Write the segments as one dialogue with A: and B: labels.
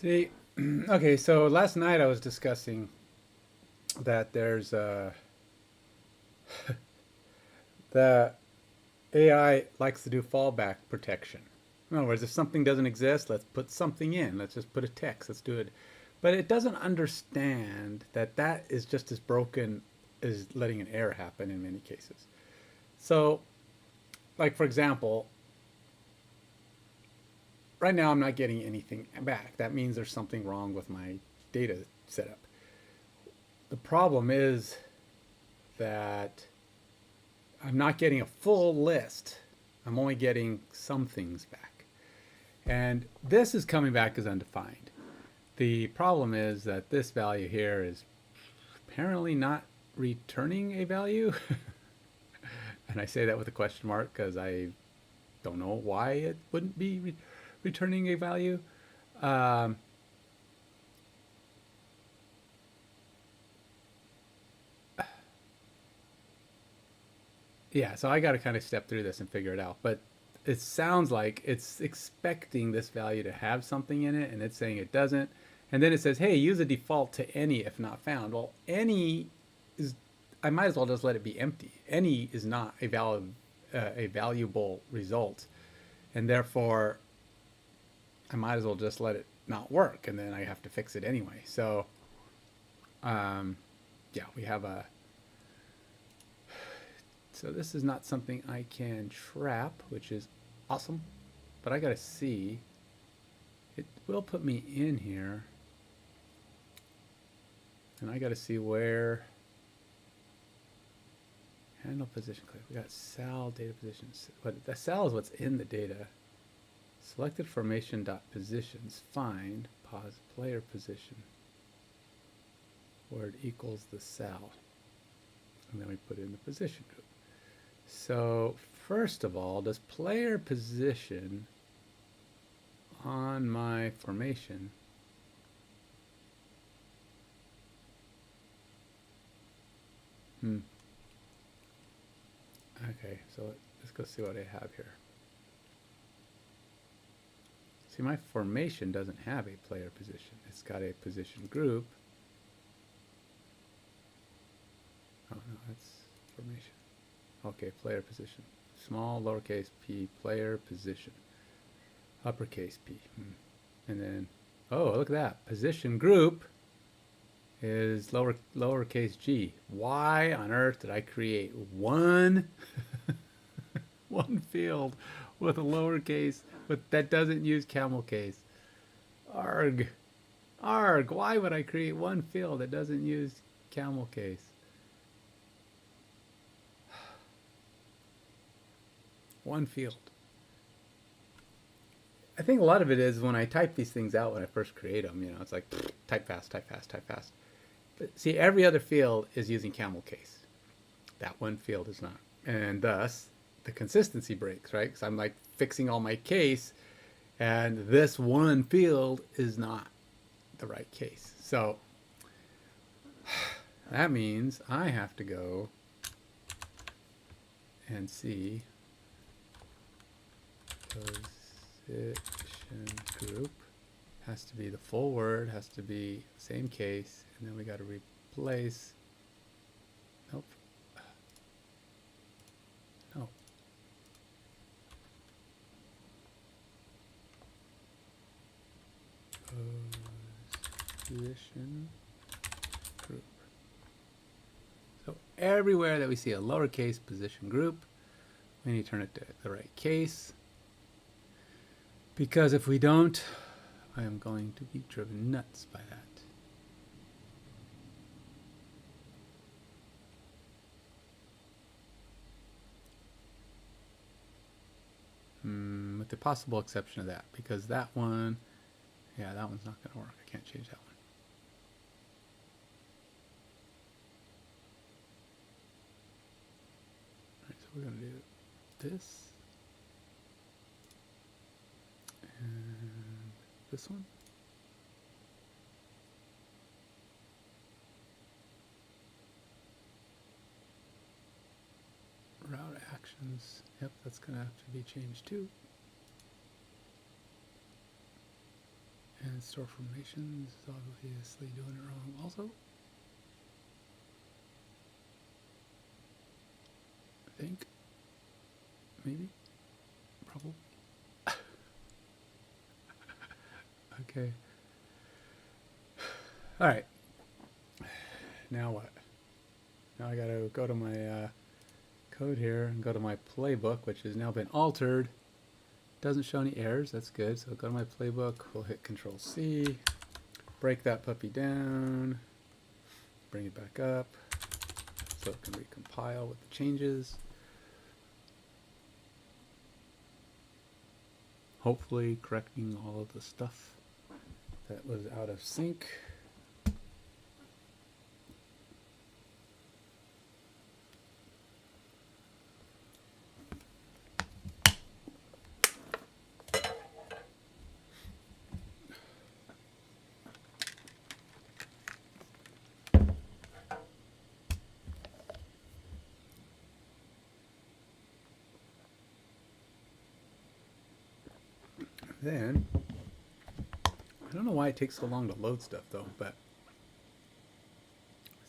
A: See, okay, so last night I was discussing that there's the AI likes to do fallback protection. In other words, if something doesn't exist, let's put something in. Let's just put a text. Let's do it. But it doesn't understand that that is just as broken as letting an error happen in many cases. So, like for example, right now I'm not getting anything back. That means there's something wrong with my data setup. The problem is that I'm not getting a full list. I'm only getting some things back. And this is coming back as undefined. The problem is that this value here is apparently not returning a value. And I say that with a question mark because I don't know why it wouldn't be returning a value. Um, yeah, so I got to kind of step through this and figure it out. But it sounds like it's expecting this value to have something in it, and it's saying it doesn't. And then it says, hey, use a default to any if not found. Well, any is, I might as well just let it be empty. Any is not a valuable result. And therefore, I might as well just let it not work, and then I have to fix it anyway. So, yeah, we have a, so this is not something I can trap, which is awesome, but I gotta see, it will put me in here, and I gotta see where, handle position click, we got sal data positions, but the sal is what's in the data. Selected formation dot positions, find, pause, player position, where it equals the sal, and then we put in the position group. So first of all, does player position on my formation okay, so let's go see what I have here. See, my formation doesn't have a player position. It's got a position group. Oh no, that's formation. Okay, player position. Small, lowercase p, player position. Uppercase p. And then, oh, look at that. Position group is lowercase g. Why on earth did I create one one field with a lowercase that doesn't use camel case? Arg. Arg. Why would I create one field that doesn't use camel case? One field. I think a lot of it is when I type these things out when I first create them, you know, it's like type fast, type fast, type fast. But see, every other field is using camel case. That one field is not. And thus, the consistency breaks, right? Because I'm like fixing all my case, and this one field is not the right case. So that means I have to go and see position group has to be the full word, has to be same case, and then we got to replace, nope, no, position group. So everywhere that we see a lowercase position group, we need to turn it to the right case, because if we don't, I am going to be driven nuts by that. With the possible exception of that, because that one, yeah, that one's not going to work. I can't change that one. All right, so we're going to do this. And this one. Route actions. Yep, that's going to have to be changed too. And And store formations is obviously doing it wrong also. I think. Maybe. Probably. Okay. All right. Now what? Now I gotta go to my code here and go to my playbook, which has now been altered. Doesn't show any errors. That's good. So go to my playbook. We'll hit Control C. Break that puppy down. Bring it back up so it can recompile with the changes. Hopefully correcting all of the stuff that was out of sync. Then, I don't know why it takes so long to load stuff though, but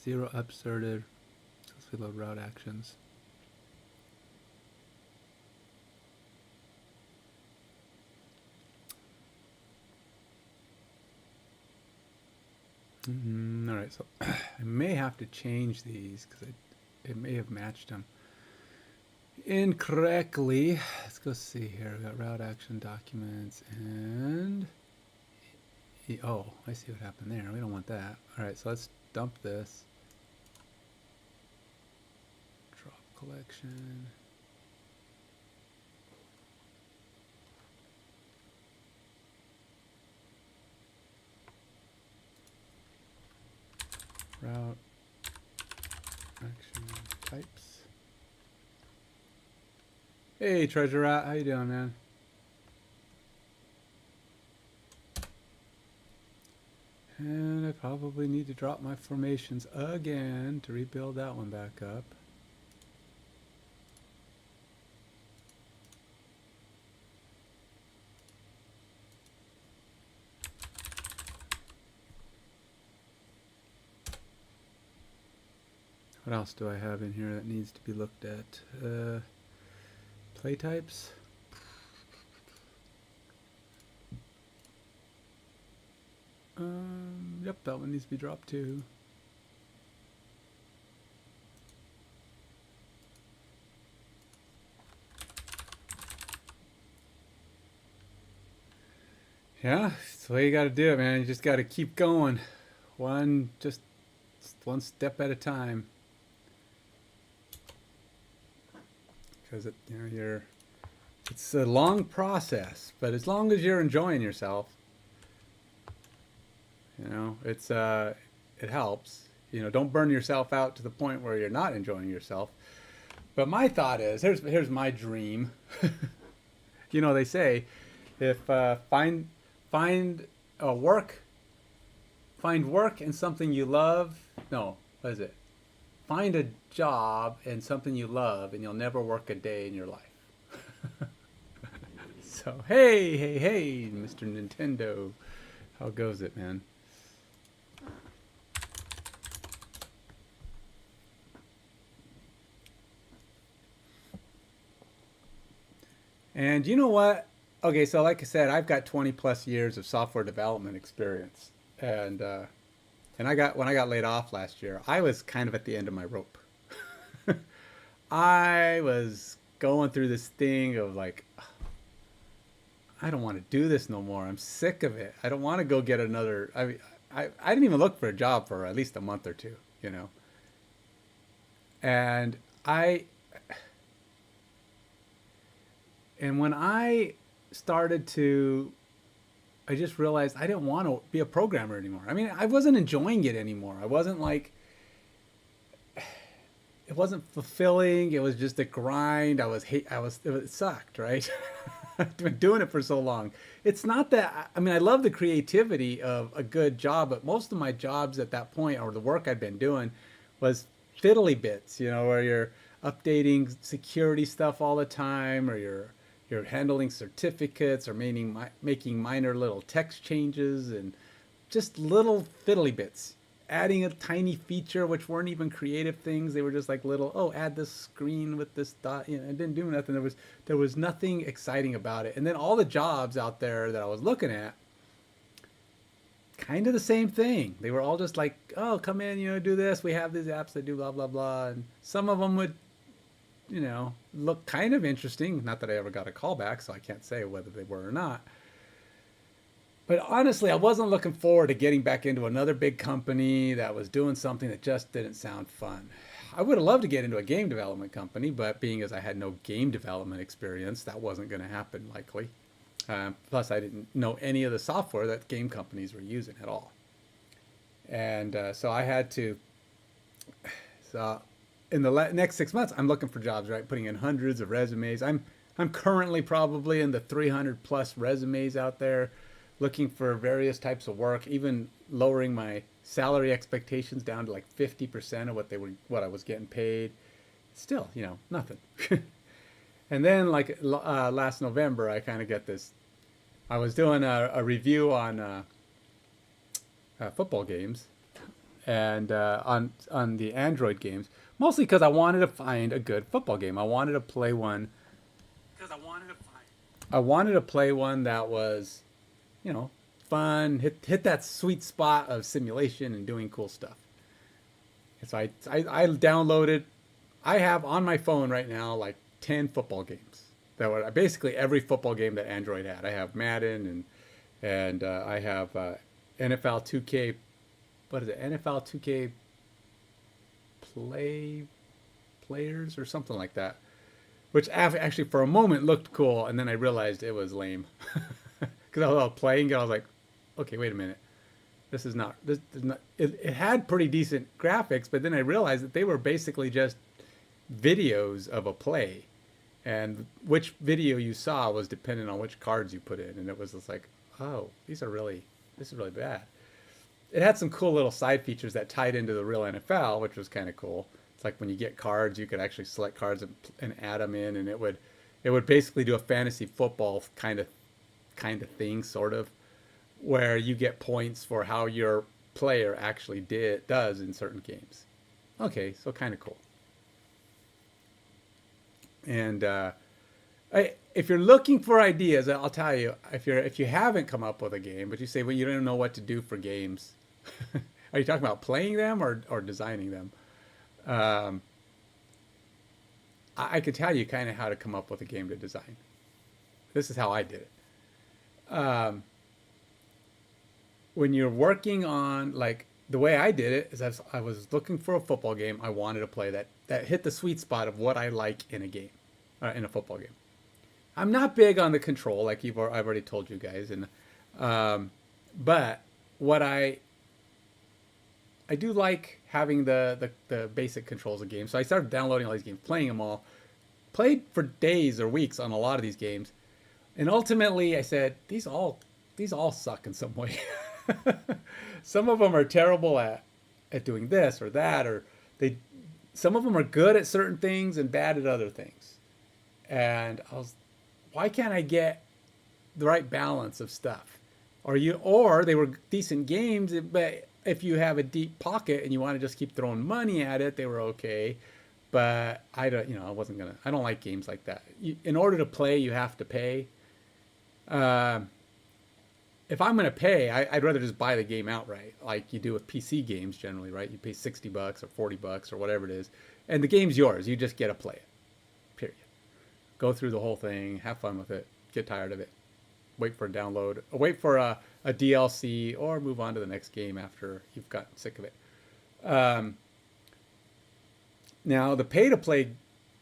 A: 0 upserted, let's load route actions. All right, so I may have to change these because it may have matched them incorrectly. Let's go see here. We got route action documents and oh, I see what happened there. We don't want that. All right, so let's dump this. Drop collection. Route action types. Hey, Treasure Rat, how you doing, man? And I probably need to drop my formations again to rebuild that one back up. What else do I have in here that needs to be looked at? Play types. Yep, that one needs to be dropped too. Yeah, that's the way you got to do it, man. You just got to keep going, just one step at a time. Because it's a long process, but as long as you're enjoying yourself, it helps. Don't burn yourself out to the point where you're not enjoying yourself. But my thought is, here's my dream. They say, if find work in something you love. No, what is it? Find a job and something you love, and you'll never work a day in your life. So, hey, Mr. Nintendo. How goes it, man? And you know what? Okay, so like I said, I've got 20 plus years of software development experience. And when I got laid off last year, I was kind of at the end of my rope. I was going through this thing of like, I don't want to do this no more. I'm sick of it. I don't want to go get another. I didn't even look for a job for at least a month or two, And when I started to, I just realized I didn't want to be a programmer anymore. I mean, I wasn't enjoying it anymore. I wasn't like, it wasn't fulfilling. It was just a grind. It sucked, right? I've been doing it for so long. It's not that, I mean, I love the creativity of a good job, but most of my jobs at that point, or the work I'd been doing, was fiddly bits, where you're updating security stuff all the time, or you're you're handling certificates or making minor little text changes and just little fiddly bits. Adding a tiny feature which weren't even creative things. They were just like little, oh, add this screen with this dot. You know, it didn't do nothing. There was nothing exciting about it. And then all the jobs out there that I was looking at, kind of the same thing. They were all just like, oh, come in, do this. We have these apps that do blah blah blah. And some of them would, look kind of interesting. Not that I ever got a call back, so I can't say whether they were or not. But honestly, I wasn't looking forward to getting back into another big company that was doing something that just didn't sound fun. I would have loved to get into a game development company, but being as I had no game development experience, that wasn't going to happen likely. Plus, I didn't know any of the software that game companies were using at all. And so I had to... So in the next 6 months, I'm looking for jobs, right? Putting in hundreds of resumes. I'm currently probably in the 300 plus resumes out there, looking for various types of work, even lowering my salary expectations down to like 50% of what I was getting paid. Still, nothing. And then like last November, I kind of get this. I was doing a review on football games and on the Android games, mostly because I wanted to find a good football game. I wanted to play one. I wanted to play one that was, fun, hit that sweet spot of simulation and doing cool stuff. And so I downloaded, I have on my phone right now like 10 football games. That were basically every football game that Android had. I have Madden and I have NFL 2K, what is it? NFL 2K players or something like that. Which actually for a moment looked cool, and then I realized it was lame. Because I was playing it, I was like, okay, wait a minute. This is not. It had pretty decent graphics, but then I realized that they were basically just videos of a play, and which video you saw was dependent on which cards you put in, and it was just like, oh, this is really bad. It had some cool little side features that tied into the real NFL, which was kind of cool. It's like when you get cards, you could actually select cards and add them in, and it would basically do a fantasy football kind of thing, sort of, where you get points for how your player actually does in certain games. Okay, so kind of cool. And if you're looking for ideas, I'll tell you, if you haven't come up with a game, but you say, well, you don't know what to do for games. Are you talking about playing them or designing them? I could tell you kind of how to come up with a game to design. This is how I did it. When you're working on, like, the way I did it is I was looking for a football game I wanted to play that hit the sweet spot of what I like in a game, in a football game. I'm not big on the control, like I've already told you guys, and but what I do like having the basic controls of games. So I started downloading all these games, playing them all, played for days or weeks on a lot of these games, and ultimately I said these all suck in some way. Some of them are terrible at doing this or that, or some of them are good at certain things and bad at other things. And why can't I get the right balance of stuff? Or they were decent games, but if you have a deep pocket and you want to just keep throwing money at it, they were okay. But I don't like games like that. In order to play, you have to pay. If I'm going to pay, I'd rather just buy the game outright, like you do with PC games generally, right? You pay $60 or $40 or whatever it is, and the game's yours. You just get to play it, period. Go through the whole thing, have fun with it, get tired of it, wait for a download, or wait for a DLC, or move on to the next game after you've gotten sick of it. Now, the pay-to-play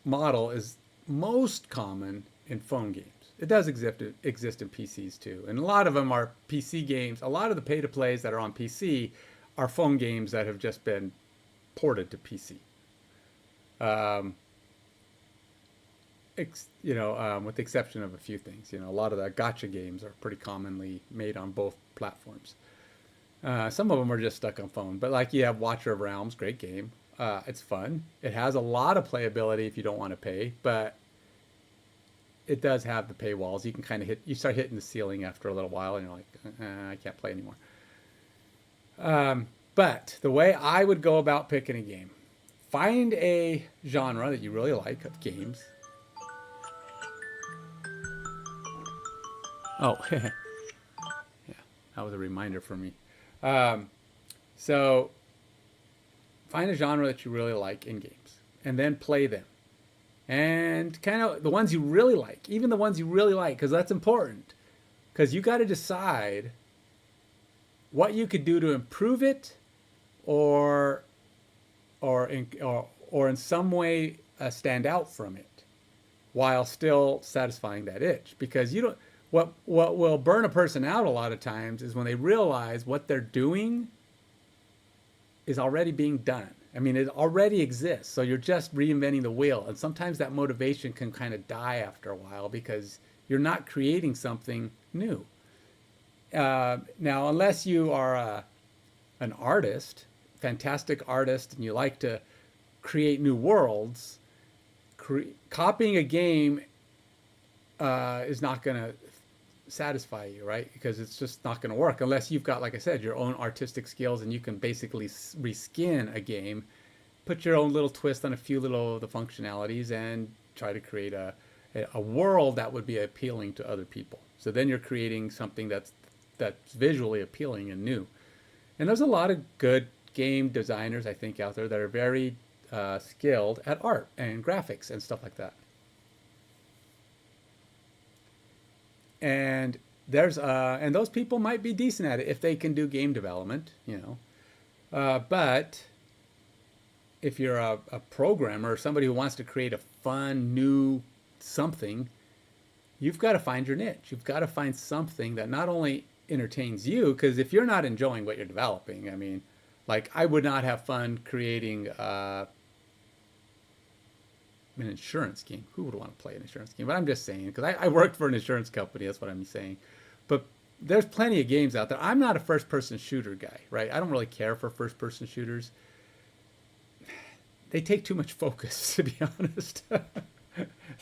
A: model is most common in phone games. It does exist in PCs too. And a lot of them are PC games. A lot of the pay-to-plays that are on PC are phone games that have just been ported to PC. With the exception of a few things. A lot of the gacha games are pretty commonly made on both platforms. Some of them are just stuck on phone. But like you have Watcher of Realms, great game. It's fun. It has a lot of playability if you don't want to pay, but it does have the paywalls. You can kind of you start hitting the ceiling after a little while, and you're like, I can't play anymore. But the way I would go about picking a game, find a genre that you really like of games. Oh, yeah, that was a reminder for me. So find a genre that you really like in games, and then play them. And kind of the ones you really like, even the ones you really like, because that's important. Because you got to decide what you could do to improve it, or in some way stand out from it, while still satisfying that itch. Because you don't. What will burn a person out a lot of times is when they realize what they're doing is already being done. I mean, it already exists. So you're just reinventing the wheel. And sometimes that motivation can kind of die after a while because you're not creating something new. Now, unless you are an artist, fantastic artist, and you like to create new worlds, copying a game is not going to satisfy you, right? Because it's just not going to work unless you've got, like I said, your own artistic skills, and you can basically reskin a game, put your own little twist on a few little of the functionalities, and try to create a world that would be appealing to other people. So then you're creating something that's visually appealing and new. And there's a lot of good game designers, I think, out there that are very skilled at art and graphics and stuff like that. And there's and those people might be decent at it if they can do game development, but if you're a programmer or somebody who wants to create a fun new something, you've got to find your niche. You've got to find something that not only entertains you, because if you're not enjoying what you're developing, I mean, like, I would not have fun creating an insurance game. Who would want to play an insurance game? But I'm just saying, because I worked for an insurance company. That's what I'm saying. But there's plenty of games out there. I'm not a first-person shooter guy, right? I don't really care for first-person shooters. They take too much focus, to be honest.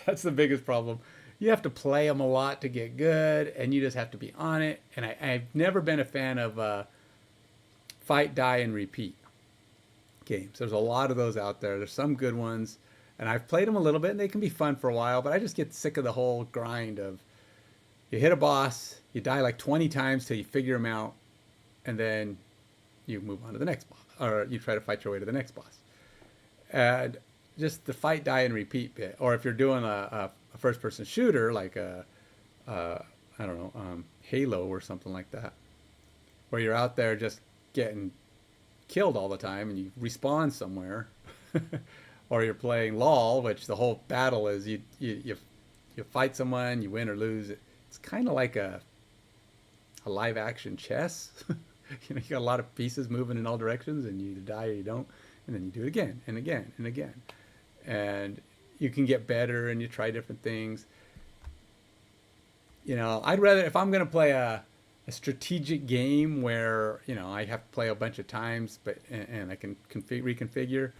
A: That's the biggest problem. You have to play them a lot to get good, and you just have to be on it. And I've never been a fan of fight, die, and repeat games. There's a lot of those out there. There's some good ones. And I've played them a little bit, and they can be fun for a while, but I just get sick of the whole grind of you hit a boss, you die like 20 times till you figure him out, and then you move on to the next boss, or you try to fight your way to the next boss. And just the fight, die, and repeat bit. Or if you're doing a first-person shooter, like Halo or something like that, where you're out there just getting killed all the time, and you respawn somewhere. Or you're playing LOL, which the whole battle is you fight someone, you win or lose. It's kind of like a live action chess. You got a lot of pieces moving in all directions, and you either die or you don't, and then you do it again and again and again. And you can get better, and you try different things. I'd rather, if I'm going to play a strategic game where I have to play a bunch of times, and I can reconfigure.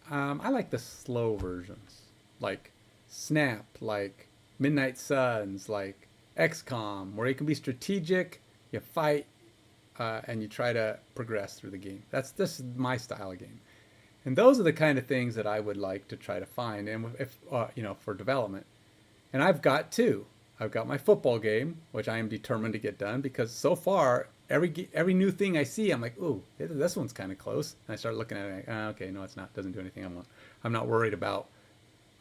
A: I like the slow versions, like Snap, like Midnight Suns, like XCOM, where you can be strategic, you fight, and you try to progress through the game. This is my style of game. And those are the kind of things that I would like to try to find, and if for development. And I've got two. I've got my football game, which I am determined to get done, because so far every new thing I see, I'm like, ooh, this one's kind of close. And I start looking at it, like, okay, no, it's not. It doesn't do anything. I'm not worried about.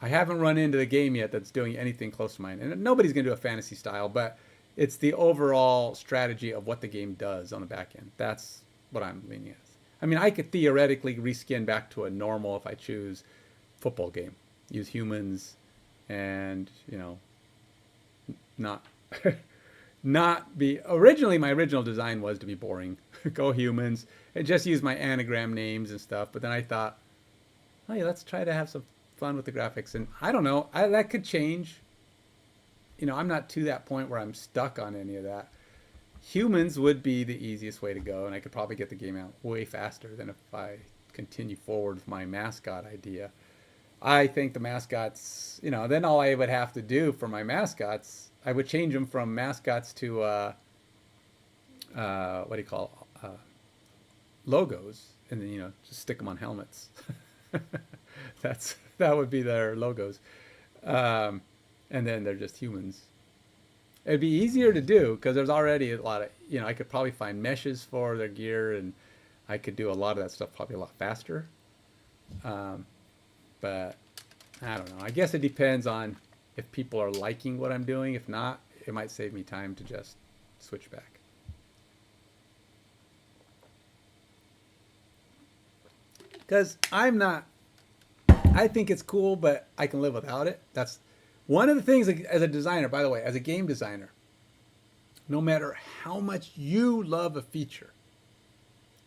A: I haven't run into the game yet that's doing anything close to mine. And nobody's going to do a fantasy style, but it's the overall strategy of what the game does on the back end. That's what I'm leaning at. I mean, I could theoretically reskin back to a normal, if I choose, football game. Use humans and, not... not be originally my original design was to be boring. Go humans and just use my anagram names and stuff. But then I thought, oh yeah, let's try to have some fun with the graphics. And I don't know, that could change. I'm not to that point where I'm stuck on any of that. Humans would be the easiest way to go, and I could probably get the game out way faster than if I continue forward with my mascot idea. I think the mascots, then all I would have to do for my mascots, I would change them from mascots to what do you call logos, and then just stick them on helmets. That would be their logos, um, and then they're just humans. It'd be easier to do because there's already a lot of I could probably find meshes for their gear, and I could do a lot of that stuff probably a lot faster. Um, but I don't know. I guess it depends on if people are liking what I'm doing. If not, it might save me time to just switch back. Because I think it's cool, but I can live without it. That's one of the things as a designer, by the way, as a game designer, no matter how much you love a feature,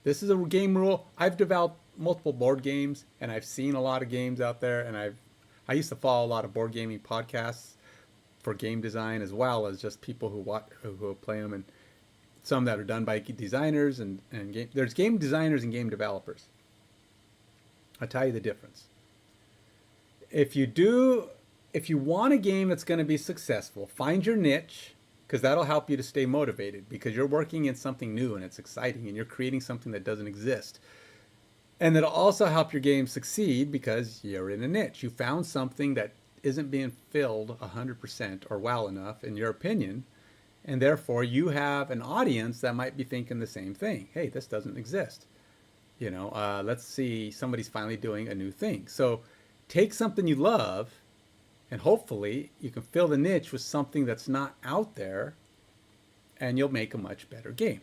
A: this is a game rule. I've developed multiple board games, and I've seen a lot of games out there, and I used to follow a lot of board gaming podcasts for game design, as well as just people who play them, and some that are done by designers and there's game designers and game developers. I'll tell you the difference. If you want a game that's going to be successful, find your niche, because that'll help you to stay motivated, because you're working in something new and it's exciting and you're creating something that doesn't exist. And it'll also help your game succeed because you're in a niche. You found something that isn't being filled 100% or well enough, in your opinion, and therefore you have an audience that might be thinking the same thing. Hey, this doesn't exist. Let's see, somebody's finally doing a new thing. So take something you love, and hopefully you can fill the niche with something that's not out there, and you'll make a much better game.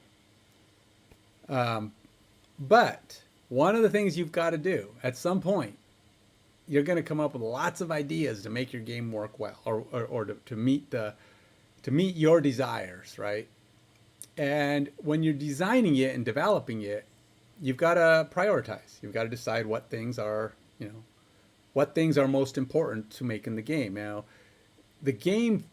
A: But one of the things you've got to do at some point, you're going to come up with lots of ideas to make your game work well, or to meet your desires, right? And when you're designing it and developing it, you've got to prioritize. You've got to decide what things are most important to making the game. Now, the game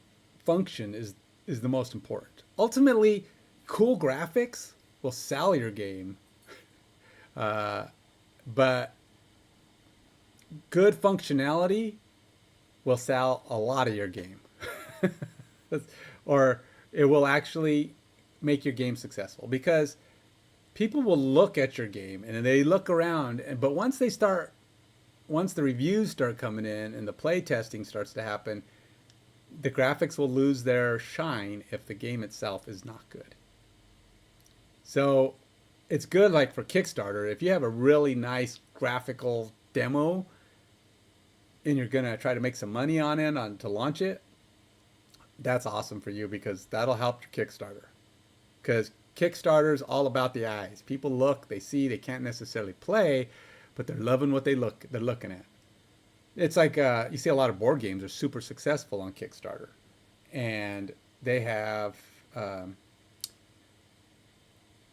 A: function is the most important. Ultimately, cool graphics will sell your game, but good functionality will sell a lot of your game. Or it will actually make your game successful, because people will look at your game and they look around, but once the reviews start coming in and the play testing starts to happen, the graphics will lose their shine if the game itself is not good. So it's good, like for Kickstarter, if you have a really nice graphical demo and you're going to try to make some money on it to launch it, that's awesome for you, because that'll help your Kickstarter. Because Kickstarter is all about the eyes. People look, they see, they can't necessarily play, but they're loving what they're looking at. It's like you see a lot of board games are super successful on Kickstarter, and they have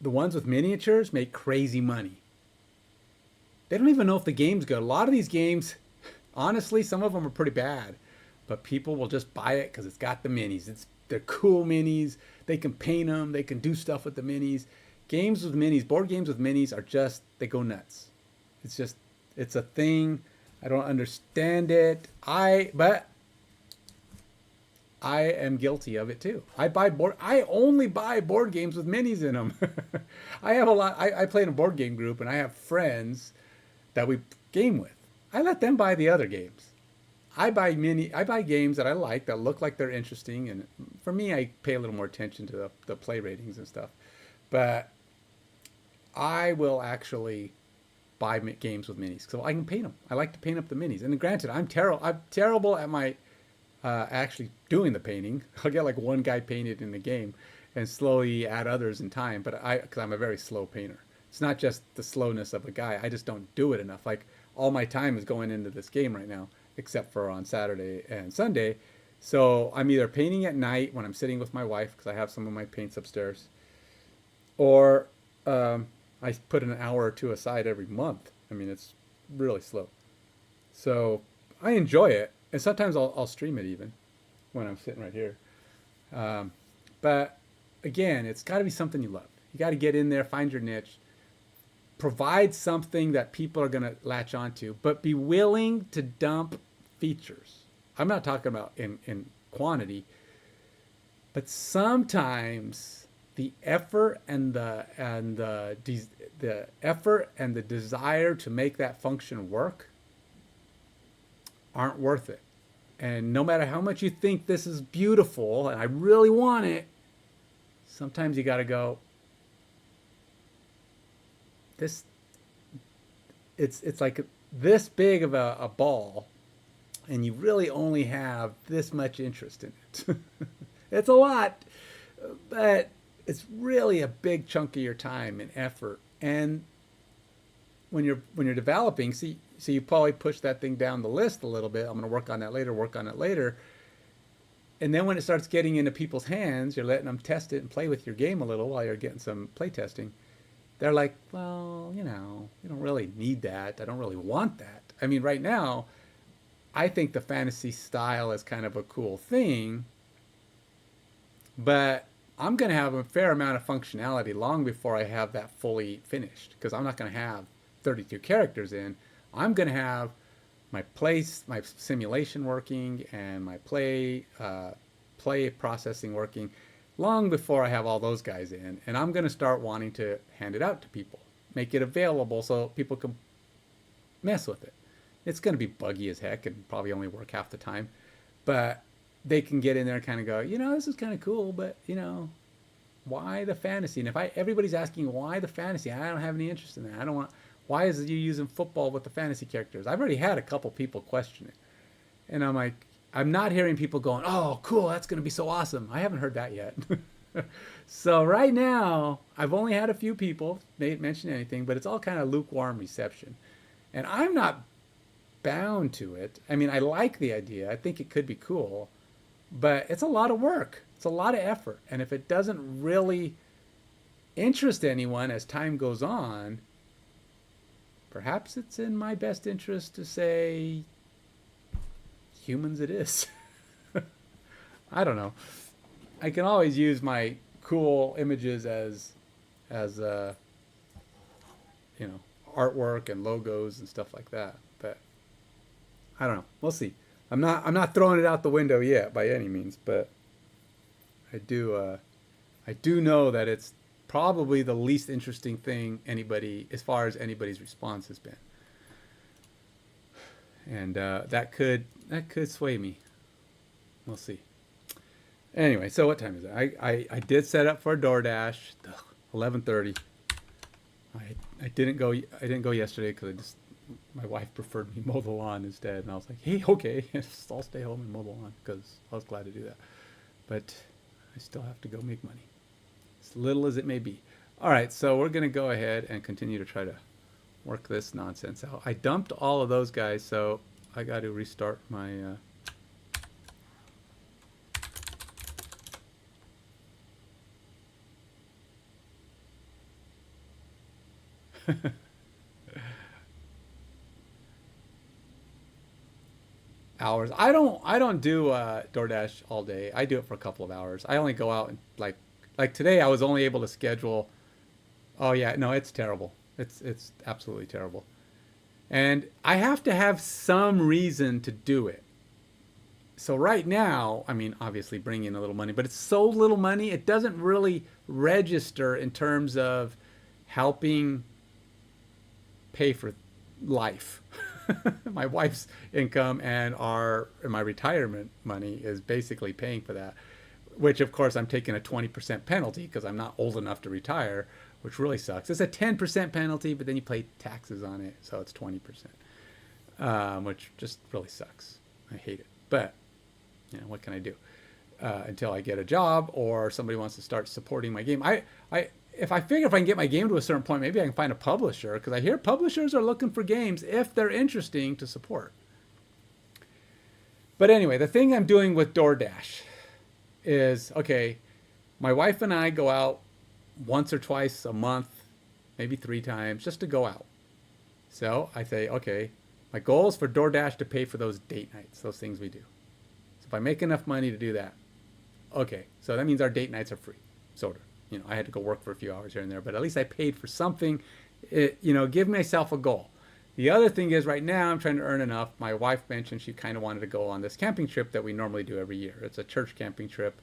A: the ones with miniatures make crazy money. They don't even know if the game's good. A lot of these games, honestly, some of them are pretty bad, but people will just buy it because it's got the minis. They're cool minis. They can paint them. They can do stuff with the minis. Games with minis, board games with minis they go nuts. It's a thing. I don't understand it. But I am guilty of it too. I only buy board games with minis in them. I have a lot. I play in a board game group, and I have friends that we game with. I let them buy the other games. I buy games that I like, that look like they're interesting, and for me, I pay a little more attention to the play ratings and stuff. But I will actually buy games with minis so I can paint them. I like to paint up the minis. And granted, I'm terrible at my actually doing the painting. I'll get like one guy painted in the game and slowly add others in time. But because I'm a very slow painter. It's not just the slowness of a guy. I just don't do it enough. Like, all my time is going into this game right now, except for on Saturday and Sunday. So I'm either painting at night when I'm sitting with my wife, because I have some of my paints upstairs, or I put an hour or two aside every month. I mean, it's really slow. So I enjoy it. And sometimes I'll stream it even when I'm sitting right here. But again, it's got to be something you love. You got to get in there, find your niche, provide something that people are going to latch onto, but be willing to dump features. I'm not talking about in quantity, but sometimes the effort and the effort and the desire to make that function work aren't worth it. And no matter how much you think this is beautiful and I really want it, sometimes you got to go, this, it's like this big of a ball, and you really only have this much interest in it. It's a lot, but it's really a big chunk of your time and effort. And when you're developing, so you probably push that thing down the list a little bit. I'm going to work on that later. And then when it starts getting into people's hands, you're letting them test it and play with your game a little while you're getting some play testing. They're like, well, you don't really need that. I don't really want that. I mean, right now, I think the fantasy style is kind of a cool thing, but I'm going to have a fair amount of functionality long before I have that fully finished, because I'm not going to have 32 characters in. I'm going to have my simulation working and my play processing working long before I have all those guys in. And I'm going to start wanting to hand it out to people, make it available so people can mess with it. It's going to be buggy as heck and probably only work half the time, but they can get in there and kind of go, this is kind of cool, but why the fantasy? And if everybody's asking why the fantasy, I don't have any interest in that. I don't want, why is it you using football with the fantasy characters? I've already had a couple people question it. And I'm like, I'm not hearing people going, oh, cool, that's going to be so awesome. I haven't heard that yet. So right now, I've only had a few people mention anything, but it's all kind of lukewarm reception. And I'm not bound to it. I mean, I like the idea. I think it could be cool, but it's a lot of work. It's a lot of effort. And if it doesn't really interest anyone as time goes on, perhaps it's in my best interest to say, humans it is. I don't know. I can always use my cool images as artwork and logos and stuff like that. But I don't know. We'll see. I'm not throwing it out the window yet by any means, but I do know that it's probably the least interesting thing as far as anybody's response has been. And that could sway me. We'll see. Anyway, so what time is it? I did set up for a DoorDash, 11:30. I didn't go yesterday because my wife preferred me mow the lawn instead, and I was like, hey, okay, I'll stay home and mow the lawn because I was glad to do that. But I still have to go make money, as little as it may be. All right, so we're gonna go ahead and continue to try to work this nonsense out. I dumped all of those guys, so I got to restart my hours. I don't do DoorDash all day. I do it for a couple of hours. I only go out and like today I was only able to schedule. Oh yeah, no, it's terrible. It's absolutely terrible. And I have to have some reason to do it. So right now, I mean, obviously bring in a little money, but it's so little money, it doesn't really register in terms of helping pay for life. My wife's income and my retirement money is basically paying for that, which of course I'm taking a 20% penalty because I'm not old enough to retire, which really sucks. It's a 10% penalty, but then you pay taxes on it, so it's 20%, which just really sucks. I hate it, but what can I do? Until I get a job or somebody wants to start supporting my game. If I can get my game to a certain point, maybe I can find a publisher, because I hear publishers are looking for games if they're interesting to support. But anyway, the thing I'm doing with DoorDash is, okay, my wife and I go out once or twice a month, maybe 3 times, just to go out. So I say, okay, my goal is for DoorDash to pay for those date nights, those things we do. So if I make enough money to do that, okay, so that means our date nights are free, sort of. I had to go work for a few hours here and there, but at least I paid for something. give myself a goal. The other thing is right now I'm trying to earn enough. My wife mentioned she kind of wanted to go on this camping trip that we normally do every year. It's a church camping trip.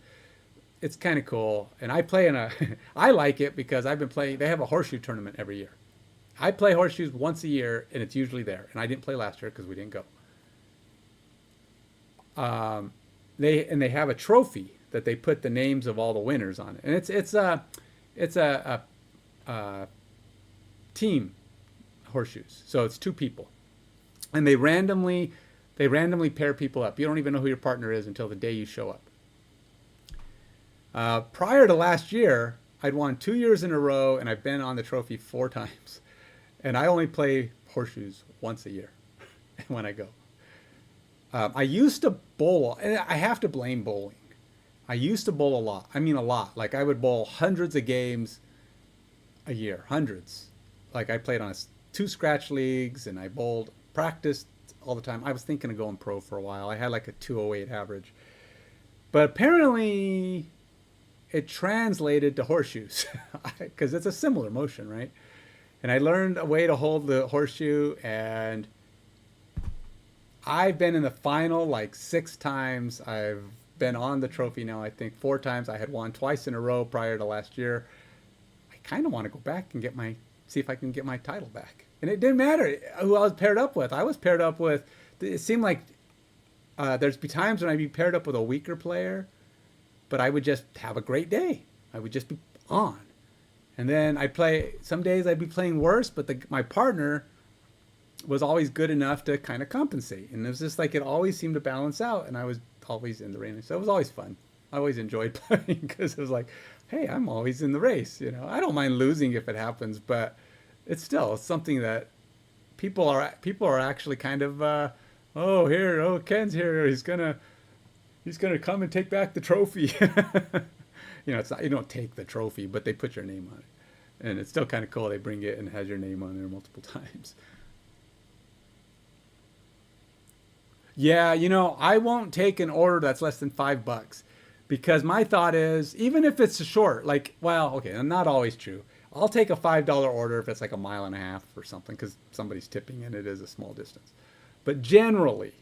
A: It's kind of cool. And I play in a, I like it because I've been playing, they have a horseshoe tournament every year. I play horseshoes once a year and it's usually there. And I didn't play last year because we didn't go. They have a trophy that they put the names of all the winners on it. And it's a team horseshoes. So it's 2 people. And they randomly pair people up. You don't even know who your partner is until the day you show up. Prior to last year, I'd won 2 years in a row, and I've been on the trophy 4 times. And I only play horseshoes once a year when I go. I used to bowl, and I have to blame bowling. I used to bowl a lot. I mean, a lot. Like, I would bowl hundreds of games a year, hundreds. Like, I played on 2 scratch leagues, and I bowled, practiced all the time. I was thinking of going pro for a while. I had like a 208 average. But apparently, it translated to horseshoes because it's a similar motion, right? And I learned a way to hold the horseshoe, and I've been in the final like 6 times. I've been on the trophy now, I think 4 times. I had won twice in a row prior to last year. I kind of want to go back and see if I can get my title back. And it didn't matter who I was paired up with. I was paired up with, it seemed like there's be times when I'd be paired up with a weaker player, but I would just have a great day. I would just be on. And then some days I'd be playing worse, but my partner was always good enough to kind of compensate. And it was just like, it always seemed to balance out. And I was always in the race. So it was always fun. I always enjoyed playing because it was like, hey, I'm always in the race. I don't mind losing if it happens, but it's still something that people are actually kind of, Ken's here. He's gonna come and take back the trophy. It's not, you don't take the trophy, but they put your name on it. And it's still kind of cool. They bring it and it has your name on there multiple times. Yeah, I won't take an order that's less than $5 because my thought is, even if it's a short, not always true. I'll take a $5 order if it's like a mile and a half or something because somebody's tipping and it is a small distance. But generally,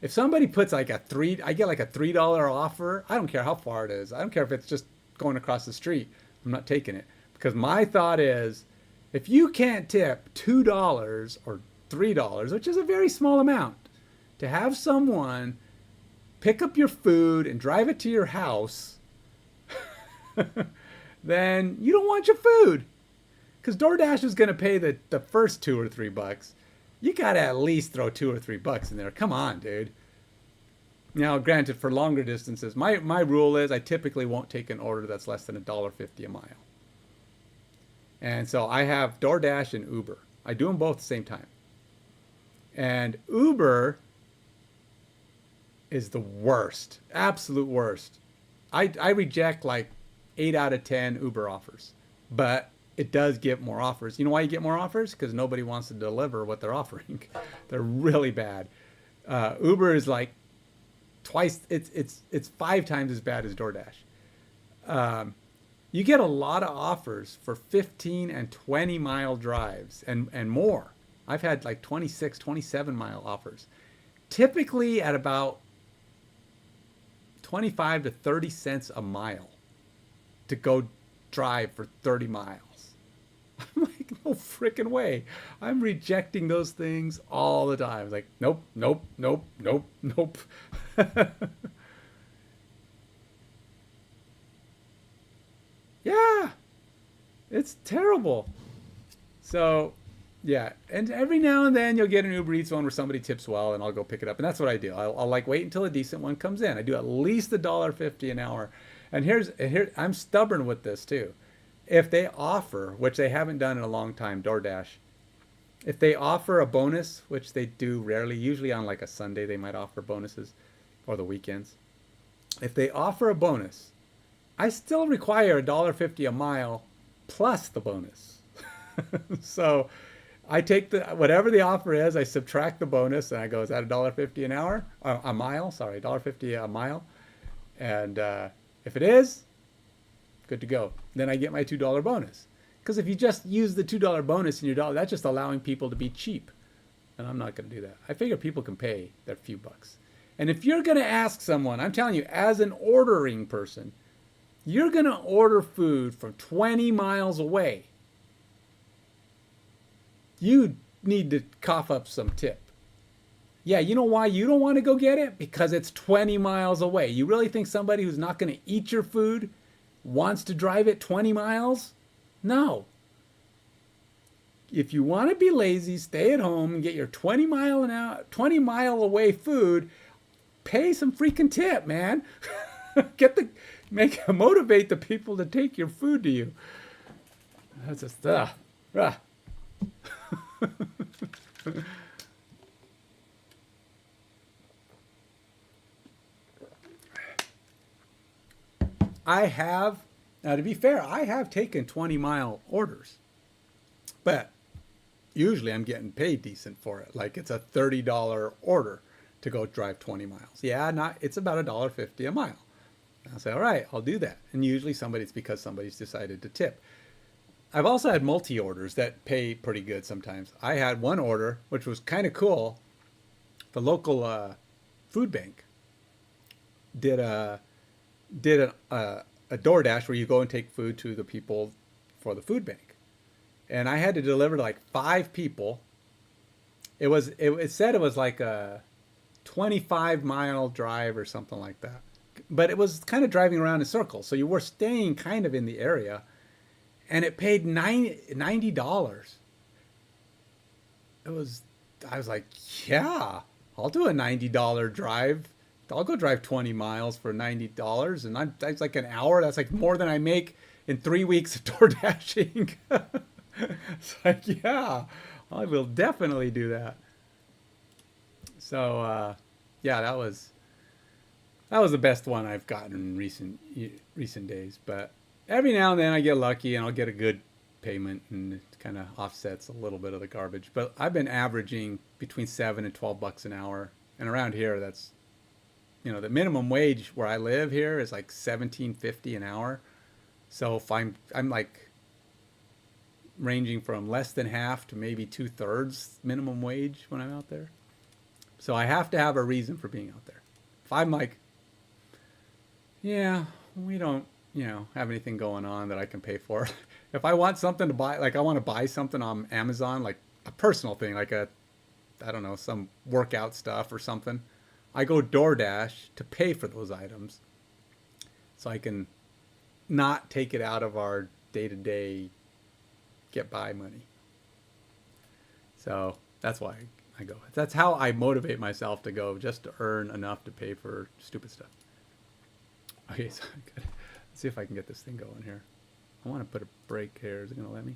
A: if somebody puts I get like a $3 offer, I don't care how far it is. I don't care if it's just going across the street. I'm not taking it because my thought is, if you can't tip $2 or $3, which is a very small amount, to have someone pick up your food and drive it to your house, then you don't want your food. Because DoorDash is going to pay the first $2 or $3. You got to at least throw $2 or $3 in there. Come on, dude. Now, granted, for longer distances, my rule is I typically won't take an order that's less than $1.50 a mile. And so I have DoorDash and Uber. I do them both at the same time. And Uber is the worst, absolute worst. I reject like 8 out of 10 Uber offers, but it does get more offers. You know why you get more offers? Because nobody wants to deliver what they're offering. They're really bad. Uber is like twice. It's 5 times as bad as DoorDash. You get a lot of offers for 15 and 20 mile drives and more. I've had like 26, 27 mile offers. Typically at about 25 to 30 cents a mile to go drive for 30 miles. I'm like, no freaking way. I'm rejecting those things all the time. Like, nope. Yeah, it's terrible. So, yeah, and every now and then you'll get an Uber Eats one where somebody tips well, and I'll go pick it up, and that's what I do. I'll like wait until a decent one comes in. I do at least $1.50 an hour, and here I'm stubborn with this too. If they offer, which they haven't done in a long time, DoorDash, if they offer a bonus, which they do rarely, usually on like a Sunday they might offer bonuses, or the weekends. If they offer a bonus, I still require $1.50 a mile plus the bonus. So I take whatever the offer is, I subtract the bonus, and I go, is that $1.50 an hour? A mile, sorry, $1.50 a mile. And if it is, good to go. Then I get my $2 bonus. Because if you just use the $2 bonus in your dollar, that's just allowing people to be cheap. And I'm not going to do that. I figure people can pay their few bucks. And if you're going to ask someone, I'm telling you, as an ordering person, you're going to order food from 20 miles away, you need to cough up some tip. Yeah, you know why you don't want to go get it? Because it's 20 miles away. You really think somebody who's not going to eat your food wants to drive it 20 miles? No. If you want to be lazy, stay at home and get your 20 mile away food, pay some freaking tip, man. Motivate the people to take your food to you. That's just now to be fair, I have taken 20-mile orders, but usually I'm getting paid decent for it. Like it's a $30 order to go drive 20 miles. Yeah, it's about $1.50 a mile. I'll say, all right, I'll do that. And usually it's because somebody's decided to tip. I've also had multi-orders that pay pretty good sometimes. I had one order, which was kind of cool. The local food bank did a DoorDash where you go and take food to the people for the food bank. And I had to deliver to like 5 people. It said it was like a 25-mile drive or something like that. But it was kind of driving around in circles. So you were staying kind of in the area. And it paid $90. I was like, yeah, I'll do a $90 drive. I'll go drive 20 miles for $90. And that's like an hour. That's like more than I make in 3 weeks of door dashing. It's like, yeah, I will definitely do that. So, yeah, that was the best one I've gotten in recent days. But every now and then I get lucky and I'll get a good payment and it kind of offsets a little bit of the garbage. But I've been averaging between $7 and $12 an hour. And around here, that's, the minimum wage where I live here is like $17.50 an hour. So if I'm like ranging from less than half to maybe 2/3 minimum wage when I'm out there. So I have to have a reason for being out there. If I'm like, yeah, we don't, have anything going on that I can pay for. If I want something to buy, like I want to buy something on Amazon, like a personal thing, like I don't know, some workout stuff or something, I go DoorDash to pay for those items so I can not take it out of our day-to-day get by money. So that's why I go. That's how I motivate myself to go, just to earn enough to pay for stupid stuff. Okay, so good. Let's see if I can get this thing going here. I want to put a break here. Is it going to let me?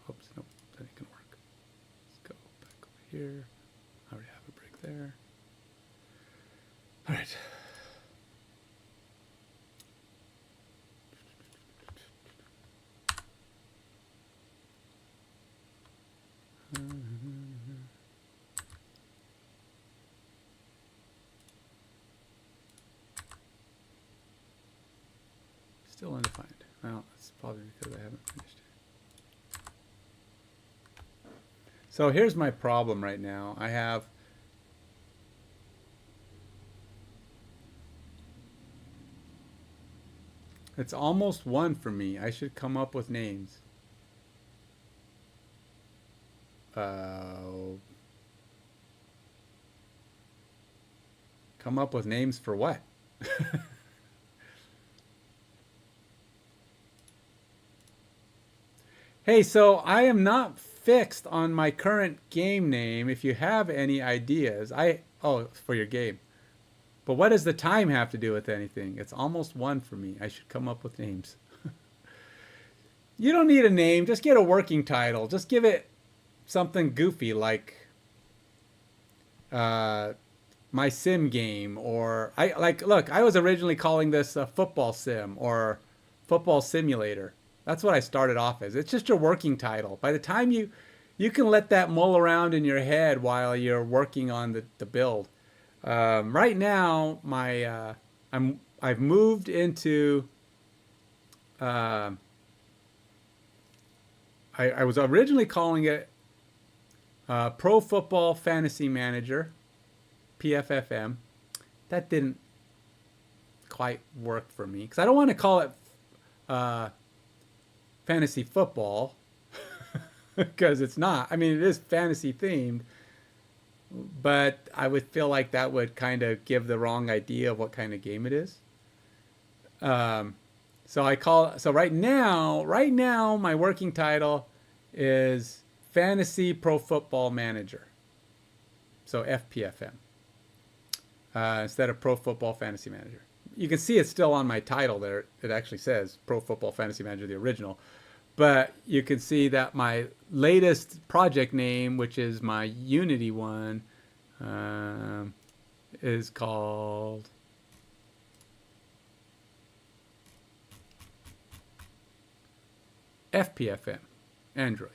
A: Oops, nope, that ain't going to work. Let's go back over here. I already have a break there. All right. Still undefined. Well, that's probably because I haven't finished it. So here's my problem right now. I have it's almost 1 for me. I should come up with names. Come up with names for what? Hey, so I am not fixed on my current game name. If you have any ideas, for your game. But what does the time have to do with anything? It's almost 1 for me. I should come up with names. You don't need a name. Just get a working title. Just give it something goofy like my sim game, or look, I was originally calling this a football sim or football simulator. That's what I started off as. It's just your working title. By the time you can let that mull around in your head while you're working on the build. Right now, I've moved into I was originally calling it Pro Football Fantasy Manager, PFFM. That didn't quite work for me because I don't want to call it fantasy football because it's not. I mean, it is fantasy themed, but I would feel like that would kind of give the wrong idea of what kind of game it is. So right now, my working title is Fantasy Pro Football Manager. So FPFM instead of Pro Football Fantasy Manager. You can see it's still on my title there. It actually says Pro Football Fantasy Manager, the original. But you can see that my latest project name, which is my Unity one, is called FPFM, Android.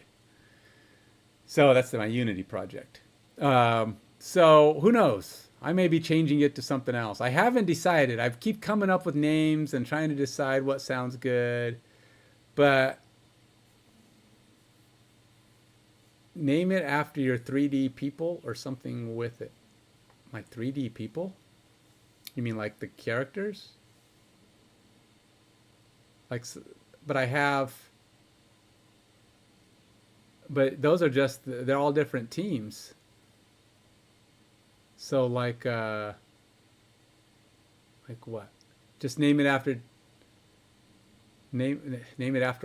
A: So that's my Unity project. So who knows? I may be changing it to something else. I haven't decided. I keep coming up with names and trying to decide what sounds good. But name it after your 3D people or something with it. My 3D people? You mean like the characters? Like, but I have... But those are just, they're all different teams. So like what? Just name it after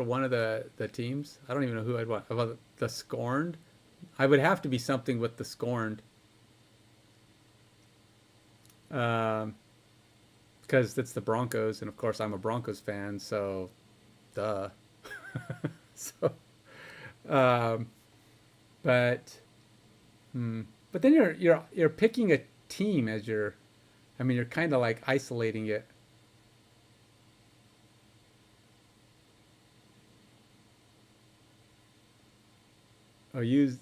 A: one of the teams. I don't even know who I'd want. About the Scorned? I would have to be something with the Scorned. Because it's the Broncos, and of course I'm a Broncos fan, so duh. So but then you're picking a team as your, I mean, you're kind of like isolating it. Or use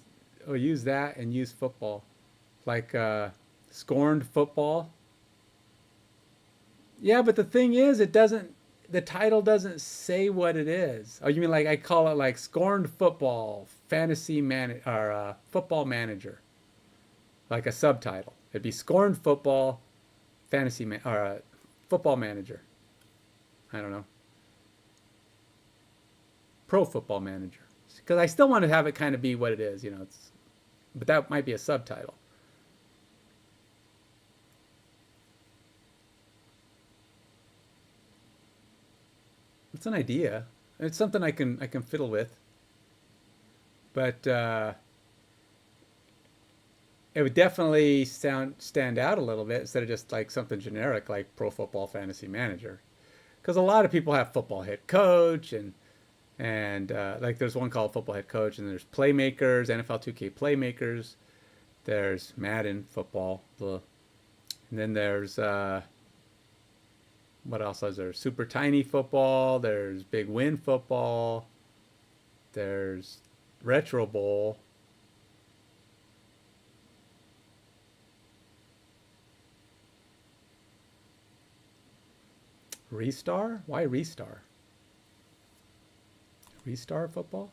A: that and use football, like Scorned Football. Yeah, but the thing is, the title doesn't say what it is. Oh, you mean like I call it like Scorned Football Fantasy or Football Manager, like a subtitle. It'd be Scorned Football Fantasy or Football Manager. I don't know. Pro Football Manager, because I still want to have it kind of be what it is, you know. But that might be a subtitle. It's an idea. It's something I can fiddle with. But it would definitely stand out a little bit instead of just like something generic like Pro Football Fantasy Manager. Because a lot of people have Football Head Coach and like there's one called Football Head Coach, and there's Playmakers, NFL 2K Playmakers. There's Madden Football. And then there's what else is there? Super Tiny Football. There's Big Win Football. There's Retro Bowl. Restar? Why Restar? Restar Football?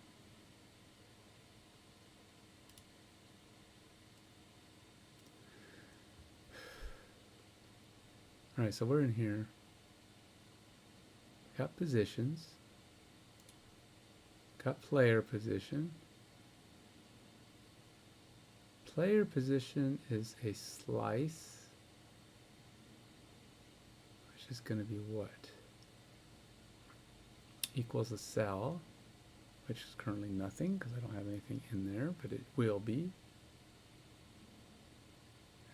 A: All right, so we're in here. Got positions. Got player position. Player position is a slice, which is going to be what? Equals a cell, which is currently nothing because I don't have anything in there, but it will be.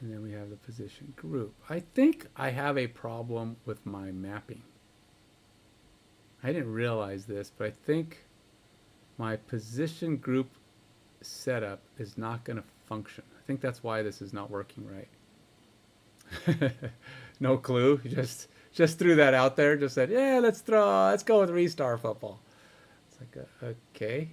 A: And then we have the position group. I think I have a problem with my mapping. I didn't realize this, but I think my position group setup is not going to function. I think that's why this is not working right. No clue. Just threw that out there. Just said, yeah, let's go with Restar Football. It's like, okay.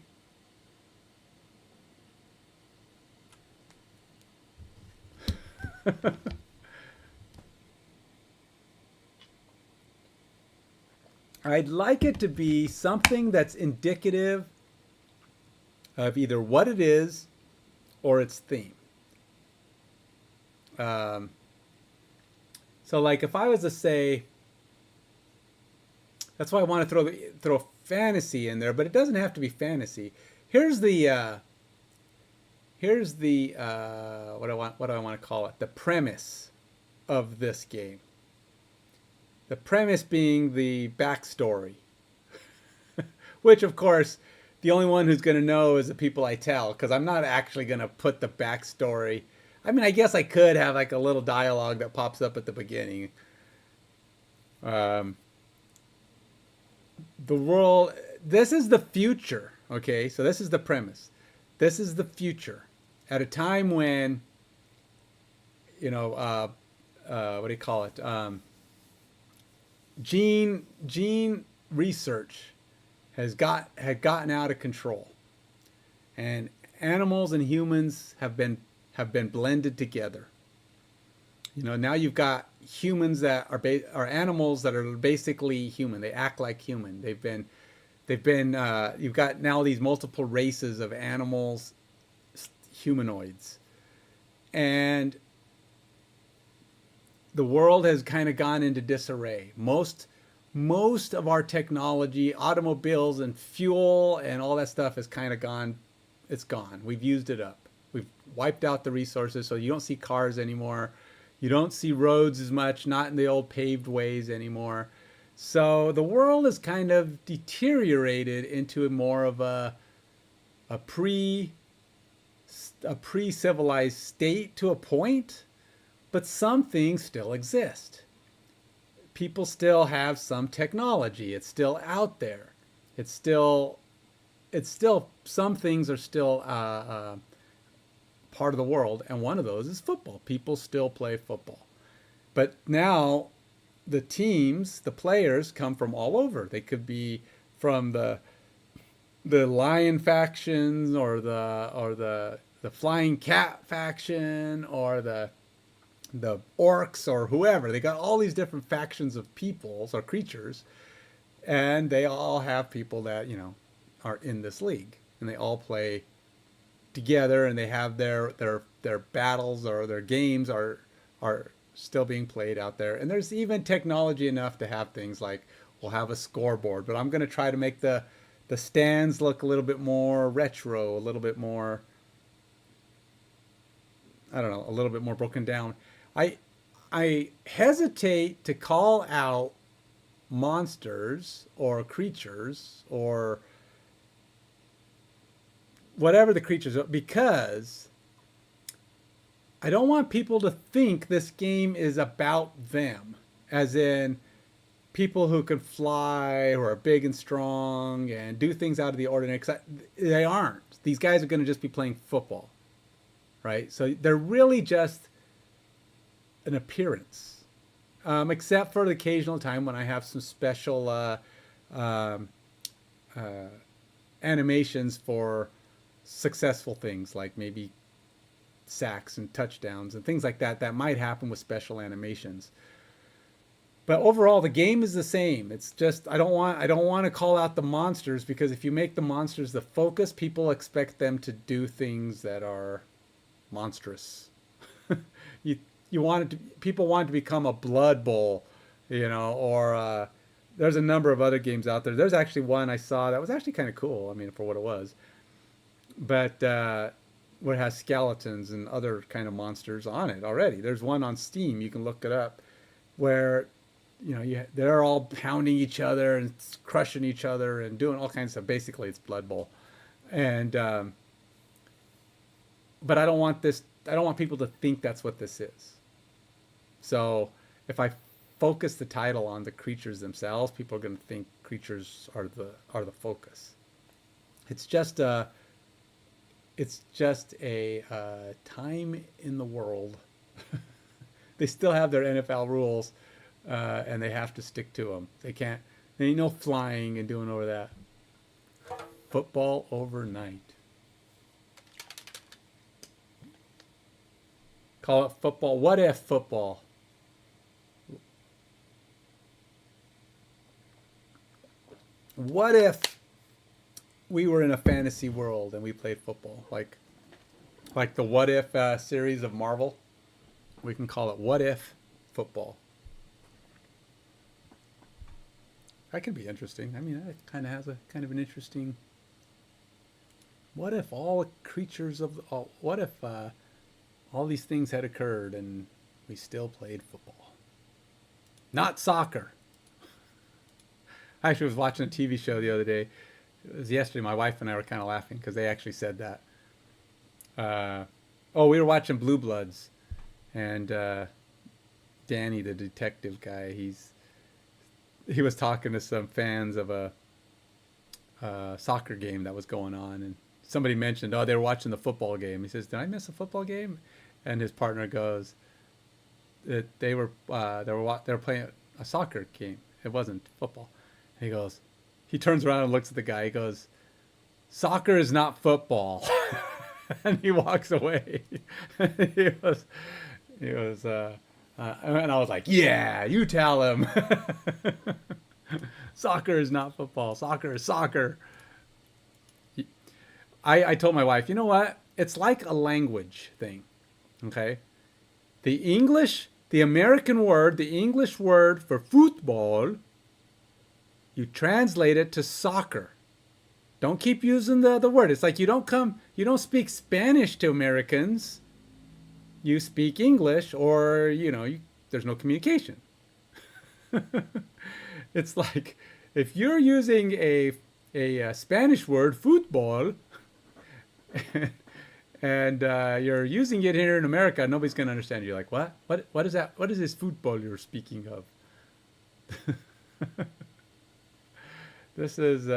A: I'd like it to be something that's indicative of either what it is or its theme. So like if I was to say, that's why I want to throw fantasy in there, but it doesn't have to be fantasy. Here's the what do I want to call it? The premise of this game. The premise being the backstory, which of course the only one who's going to know is the people I tell, because I'm not actually going to put the backstory. I mean, I guess I could have like a little dialogue that pops up at the beginning. The world, this is the future, okay? So this is the premise. This is the future at a time when, you know, what do you call it? Gene research had gotten out of control, and animals and humans have been blended together. You know, now you've got humans that are animals that are basically human. They act like human. You've got now these multiple races of animals, humanoids, and the world has kind of gone into disarray. Most of our technology, automobiles and fuel and all that stuff is kind of gone. It's gone. We've used it up. We've wiped out the resources, so you don't see cars anymore. You don't see roads as much, not in the old paved ways anymore. So the world is kind of deteriorated into more of a pre-civilized state to a point, but some things still exist. People still have some technology. It's still out there. It's still some things are still part of the world, and one of those is football. People still play football. But now the teams, the players come from all over. They could be from the lion factions or the flying cat faction or the orcs or whoever. They got all these different factions of peoples or creatures, and they all have people that, you know, are in this league, and they all play together, and they have their battles or their games are still being played out there. And there's even technology enough to have things like, we'll have a scoreboard, but I'm going to try to make the stands look a little bit more retro, a little bit more, I don't know, a little bit more broken down. I hesitate to call out monsters or creatures or whatever the creatures are, because I don't want people to think this game is about them, as in people who can fly, who are big and strong and do things out of the ordinary. 'Cause they aren't. These guys are going to just be playing football, right? So they're really just an appearance, except for the occasional time when I have some special animations for successful things, like maybe sacks and touchdowns and things like that might happen with special animations. But overall, the game is the same. It's just I don't want to call out the monsters, because if you make the monsters the focus, people expect them to do things that are monstrous. People want it to become a Blood Bowl, you know, or there's a number of other games out there. There's actually one I saw that was actually kind of cool. I mean, for what it was, but what has skeletons and other kind of monsters on it already. There's one on Steam. You can look it up, where, you know, they're all pounding each other and crushing each other and doing all kinds of stuff. Basically, it's Blood Bowl, and but I don't want people to think that's what this is. So if I focus the title on the creatures themselves, people are going to think creatures are the focus. It's just a time in the world. They still have their NFL rules, and they have to stick to them. There ain't no flying and doing over that. Football overnight. Call it football. What if football? What we were in a fantasy world and we played football, like the What If series of Marvel. We can call it What If Football. That could be interesting. I mean, it kind of has a kind of an interesting. What if all creatures of all? What if all these things had occurred and we still played football? Not soccer. I actually was watching a TV show the other day. It was yesterday. My wife and I were kind of laughing because they actually said that. We were watching Blue Bloods, and Danny, the detective guy, he was talking to some fans of a soccer game that was going on, and somebody mentioned, they were watching the football game. He says, "Did I miss a football game?" And his partner goes, that they were playing a soccer game. It wasn't football. And he turns around and looks at the guy. He goes, "Soccer is not football." And he walks away. he was, and I was like, "Yeah, you tell him." Soccer is not football. Soccer is soccer. I told my wife, you know what? It's like a language thing. Okay? The American word, the English word for football, you translate it to soccer. Don't keep using the word. It's like you don't speak Spanish to Americans. You speak English, or, there's no communication. It's like if you're using a Spanish word, football, and you're using it here in America, nobody's going to understand. You're like, what? What is that? What is this football you're speaking of? This is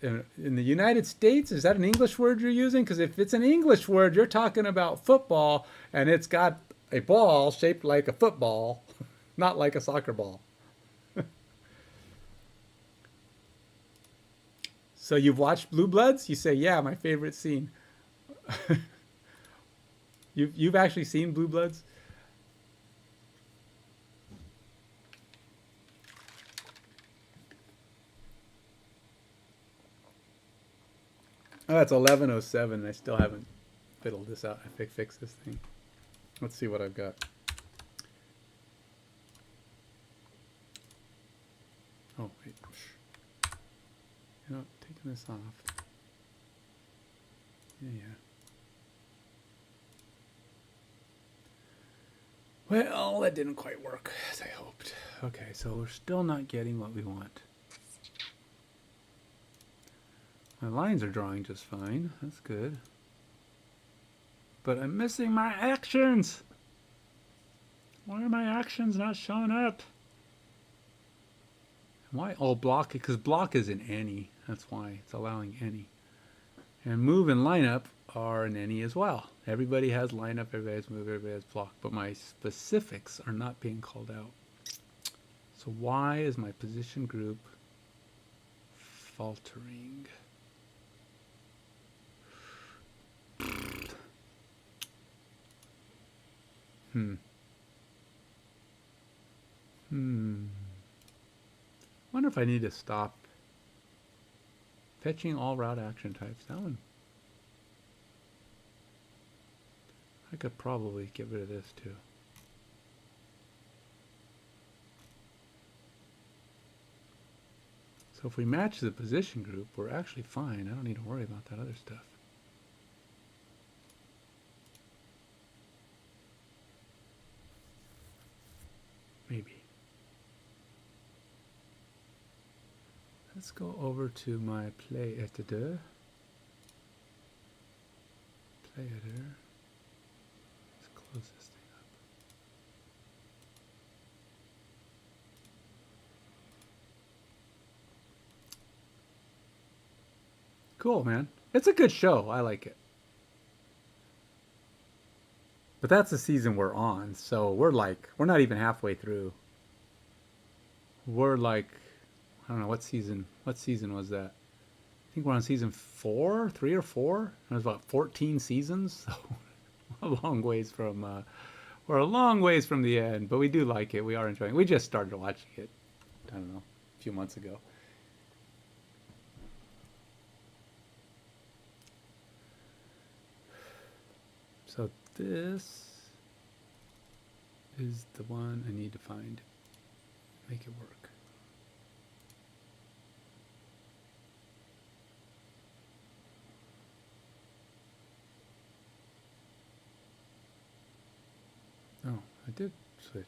A: in the United States. Is that an English word you're using? Because if it's an English word, you're talking about football, and it's got a ball shaped like a football, not like a soccer ball. So you've watched Blue Bloods? You say, yeah, my favorite scene. You've actually seen Blue Bloods? Oh, it's 11:07. I still haven't fiddled this out. I fixed this thing. Let's see what I've got. Oh, wait. Taking this off. Yeah. Well, that didn't quite work as I hoped. Okay, so we're still not getting what we want. My lines are drawing just fine. That's good. But I'm missing my actions. Why are my actions not showing up? Why? Oh, block, because block is in any. That's why it's allowing any. And move and lineup are in any as well. Everybody has lineup, everybody has move, everybody has block. But my specifics are not being called out. So why is my position group faltering? Wonder if I need to stop fetching all route action types. That one, I could probably get rid of this too. So if we match the position group, we're actually fine. I don't need to worry about that other stuff. Maybe. Let's go over to my play editor. Play editor. Let's close this thing up. Cool, man. It's a good show. I like it. But that's the season we're on, so we're not even halfway through. We're like, I don't know, what season was that? I think we're on season 4, 3 or 4. It was about 14 seasons, so we're a long ways from the end, but we do like it. We are enjoying it. We just started watching it, I don't know, a few months ago. So this is the one I need to find. Make it work. Oh, I did switch.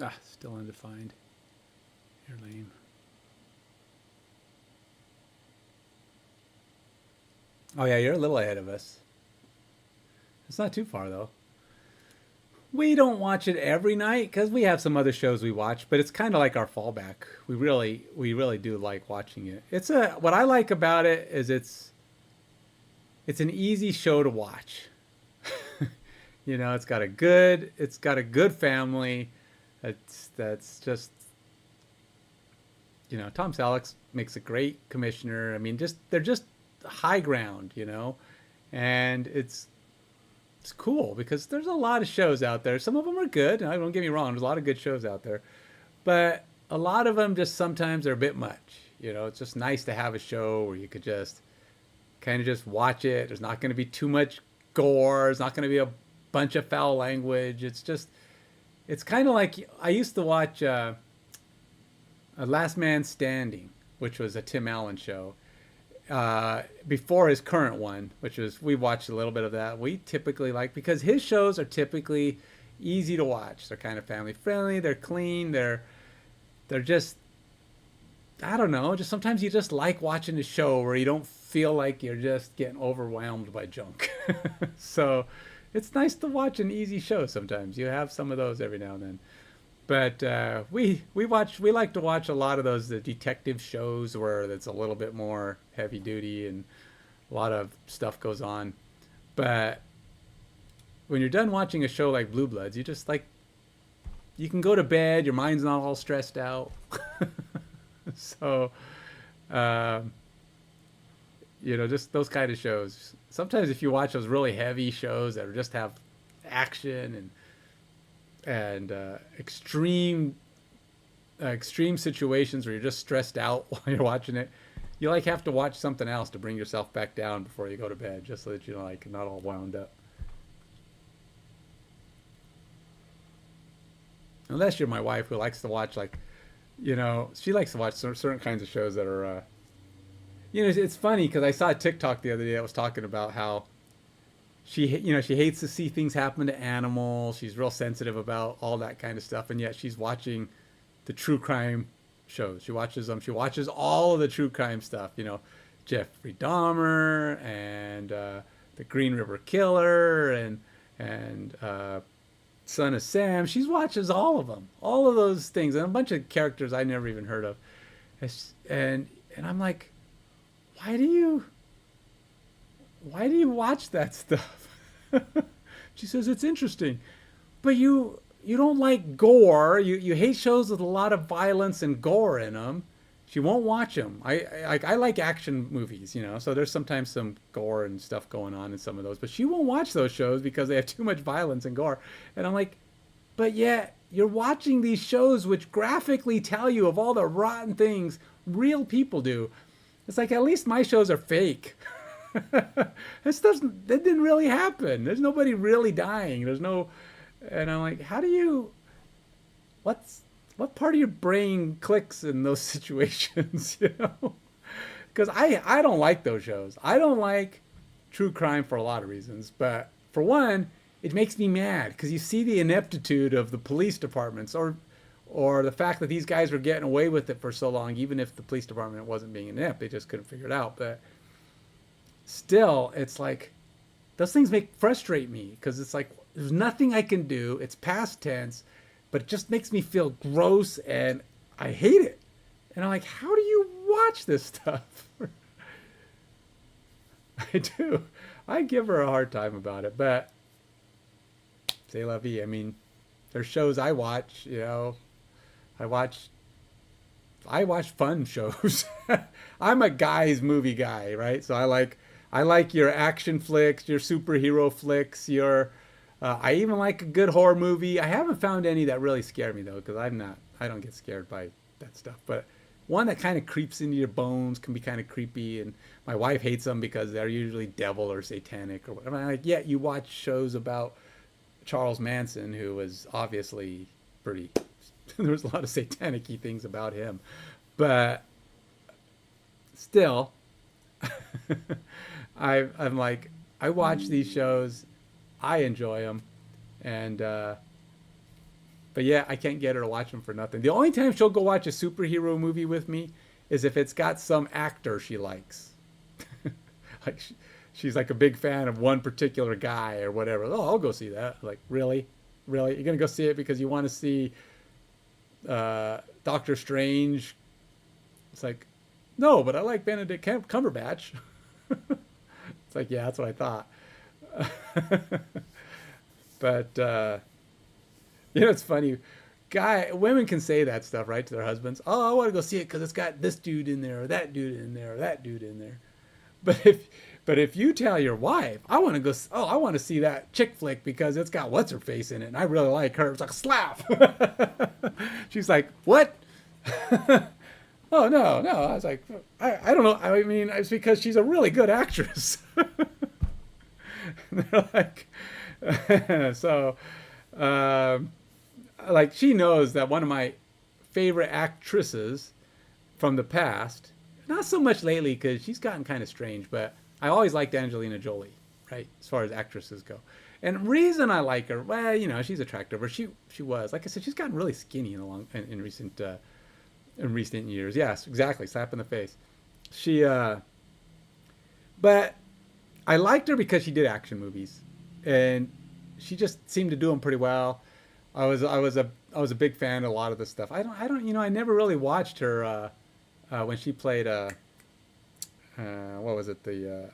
A: Ah, still undefined. You're lame. Oh yeah, you're a little ahead of us. It's not too far though. We don't watch it every night because we have some other shows we watch, but it's kind of like our fallback. We really do like watching it. What I like about it is it's an easy show to watch. You know, it's got a good family. That's just, you know, Tom Selleck makes a great commissioner. I mean, they're just high ground, you know, and it's cool because there's a lot of shows out there. Some of them are good. Don't get me wrong. There's a lot of good shows out there, but a lot of them just sometimes are a bit much. You know, it's just nice to have a show where you could just kind of just watch it. There's not going to be too much gore. There's not going to be a bunch of foul language. It's kind of like I used to watch Last Man Standing, which was a Tim Allen show. Before his current one, which was, we watched a little bit of that. We typically like, because his shows are typically easy to watch. They're kind of family friendly. They're clean. They're just, I don't know, just sometimes you just like watching a show where you don't feel like you're just getting overwhelmed by junk. So it's nice to watch an easy show sometimes. You have some of those every now and then. But we like to watch a lot of the detective shows where it's a little bit more heavy duty and a lot of stuff goes on. But when you're done watching a show like Blue Bloods, you just like, you can go to bed, your mind's not all stressed out. So, you know, just those kind of shows. Sometimes if you watch those really heavy shows that just have action and extreme situations where you're just stressed out while you're watching it, you like have to watch something else to bring yourself back down before you go to bed, just so that you're like not all wound up. Unless you're my wife, who likes to watch, like, you know, she likes to watch certain kinds of shows that are, you know, it's funny because I saw a TikTok the other day that was talking about how she hates to see things happen to animals. She's real sensitive about all that kind of stuff, and yet she's watching the true crime shows. She watches them. She watches all of the true crime stuff. You know, Jeffrey Dahmer and the Green River Killer and Son of Sam. She watches all of them, all of those things, and a bunch of characters I never even heard of. And I'm like, why do you watch that stuff? She says it's interesting, but you don't like gore. You hate shows with a lot of violence and gore in them. She won't watch them. I like action movies, you know, so there's sometimes some gore and stuff going on in some of those, but she won't watch those shows because they have too much violence and gore. And I'm like, but yet you're watching these shows which graphically tell you of all the rotten things real people do. It's like, at least my shows are fake. That didn't really happen. There's nobody really dying. And I'm like, what part of your brain clicks in those situations, you know? Because I don't like those shows. I don't like true crime for a lot of reasons. But for one, it makes me mad because you see the ineptitude of the police departments or the fact that these guys were getting away with it for so long, even if the police department wasn't being inept. They just couldn't figure it out. But still, it's like, those things frustrate me because it's like, there's nothing I can do. It's past tense, but it just makes me feel gross and I hate it. And I'm like, how do you watch this stuff? I do. I give her a hard time about it, but c'est la vie. I mean, there's shows I watch, you know, I watch fun shows. I'm a guy's movie guy, right? So I like your action flicks, your superhero flicks, I even like a good horror movie. I haven't found any that really scare me though, because I don't get scared by that stuff. But one that kind of creeps into your bones, can be kind of creepy, and my wife hates them because they're usually devil or satanic or whatever. I'm like, yeah, you watch shows about Charles Manson, who was obviously pretty. There was a lot of satanic-y things about him, but still, I'm like, I watch these shows, I enjoy them, and but yeah, I can't get her to watch them for nothing. The only time she'll go watch a superhero movie with me is if it's got some actor she likes. Like she's like a big fan of one particular guy or whatever. Oh, I'll go see that. Like, really? Really? You're going to go see it because you want to see Doctor Strange? It's like, no, but I like Benedict Cumberbatch. It's like, yeah, that's what I thought. But it's funny. Women can say that stuff, right, to their husbands. Oh, I want to go see it because it's got this dude in there, or that dude in there, or that dude in there. But if you tell your wife, I want to go, I want to see that chick flick because it's got what's her face in it, and I really like her. It's like, slap. She's like, what? Oh, no. I was like, I don't know. I mean, it's because she's a really good actress. They're like, so, like, she knows that one of my favorite actresses from the past, not so much lately because she's gotten kind of strange, but I always liked Angelina Jolie, right, as far as actresses go. And the reason I like her, well, she's attractive, or she was, like I said, she's gotten really skinny in recent years. Yes, exactly, slap in the face. She, but I liked her because she did action movies, and she just seemed to do them pretty well. I was a big fan of a lot of the stuff. I never really watched her when she played what was it, the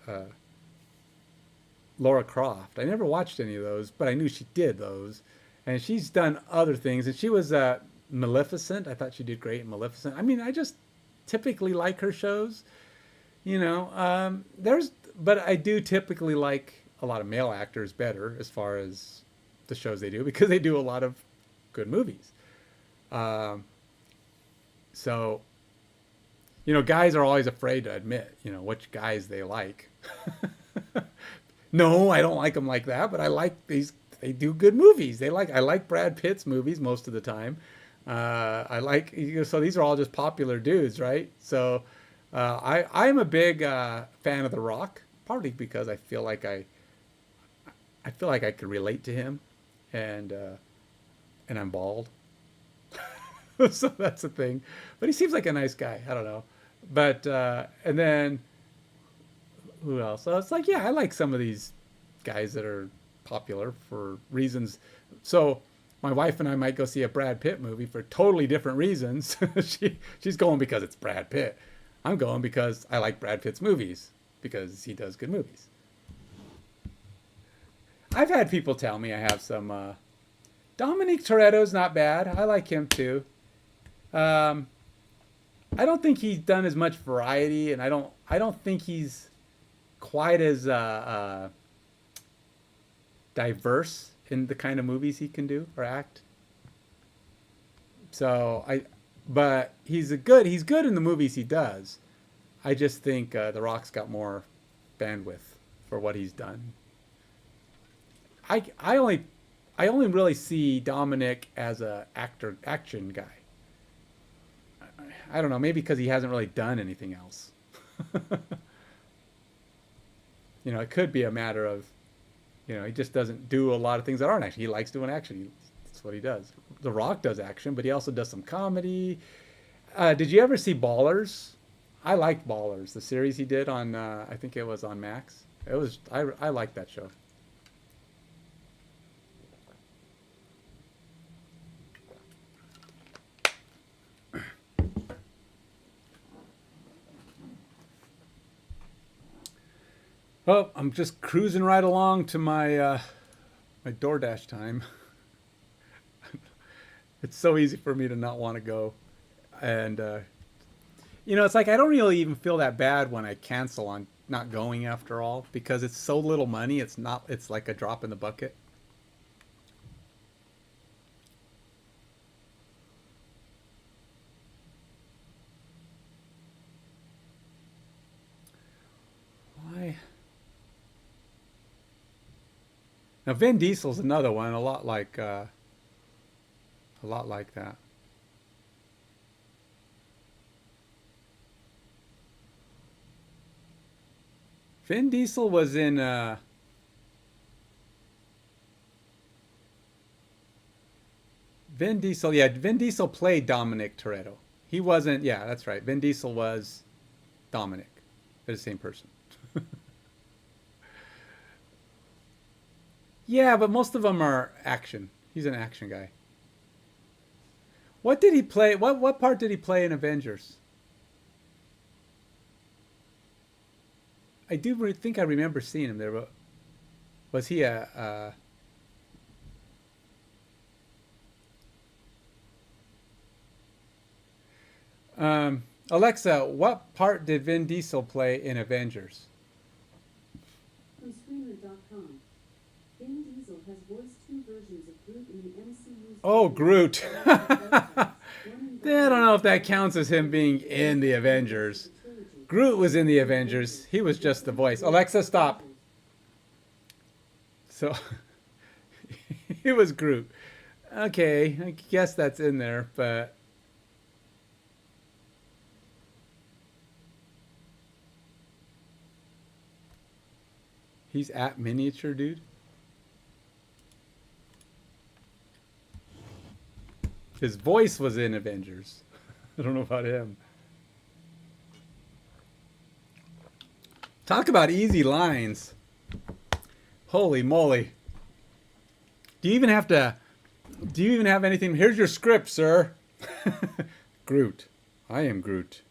A: Laura Croft. I never watched any of those, but I knew she did those, and she's done other things. And she was Maleficent. I thought she did great in Maleficent. I mean, I just typically like her shows. But I do typically like a lot of male actors better as far as the shows they do, because they do a lot of good movies. So, guys are always afraid to admit, which guys they like. No, I don't like them like that, but I like these. They do good movies. I like Brad Pitt's movies most of the time. So these are all just popular dudes, right? So, I'm a big fan of The Rock, partly because I feel like I could relate to him, and I'm bald. So that's the thing. But he seems like a nice guy. I don't know. But, and then, who else? So it's like, yeah, I like some of these guys that are popular for reasons. So my wife and I might go see a Brad Pitt movie for totally different reasons. She's going because it's Brad Pitt. I'm going because I like Brad Pitt's movies, because he does good movies. I've had people tell me I have some, Dominic Toretto's not bad. I like him too. I don't think he's done as much variety, and I don't think he's quite as diverse in the kind of movies he can do or act. So but he's good in the movies he does. I just think The Rock's got more bandwidth for what he's done. I only really see Dominic as a action guy. I don't know, maybe because he hasn't really done anything else. It could be a matter of, he just doesn't do a lot of things that aren't action. He likes doing action. That's what he does. The Rock does action, but he also does some comedy. Did you ever see Ballers? I liked Ballers, the series he did on, I think it was on Max. I liked that show. Well, I'm just cruising right along to my my DoorDash time. It's so easy for me to not want to go, and it's like I don't really even feel that bad when I cancel on not going after all, because it's so little money. It's like a drop in the bucket. Now Vin Diesel's another one, a lot like that. Vin Diesel was in Vin Diesel, yeah, Vin Diesel played Dominic Toretto. He wasn't, yeah, that's right. Vin Diesel was Dominic. They're the same person. Yeah, but most of them are action. He's an action guy. What did he play? What part did he play in Avengers? I do think I remember seeing him there, but was he a Alexa, what part did Vin Diesel play in Avengers?
B: From Screamer.com. Vin Diesel has voiced 2 versions of Groot in the MCU's...
A: Oh, Groot. I don't know if that counts as him being in the Avengers. Groot was in the Avengers. He was just the voice. Alexa, stop. So, he was Groot. Okay, I guess that's in there, but... He's at Miniature Dude? His voice was in Avengers. I don't know about him. Talk about easy lines. Holy moly. Do you even have anything? Here's your script, sir. Groot. I am Groot.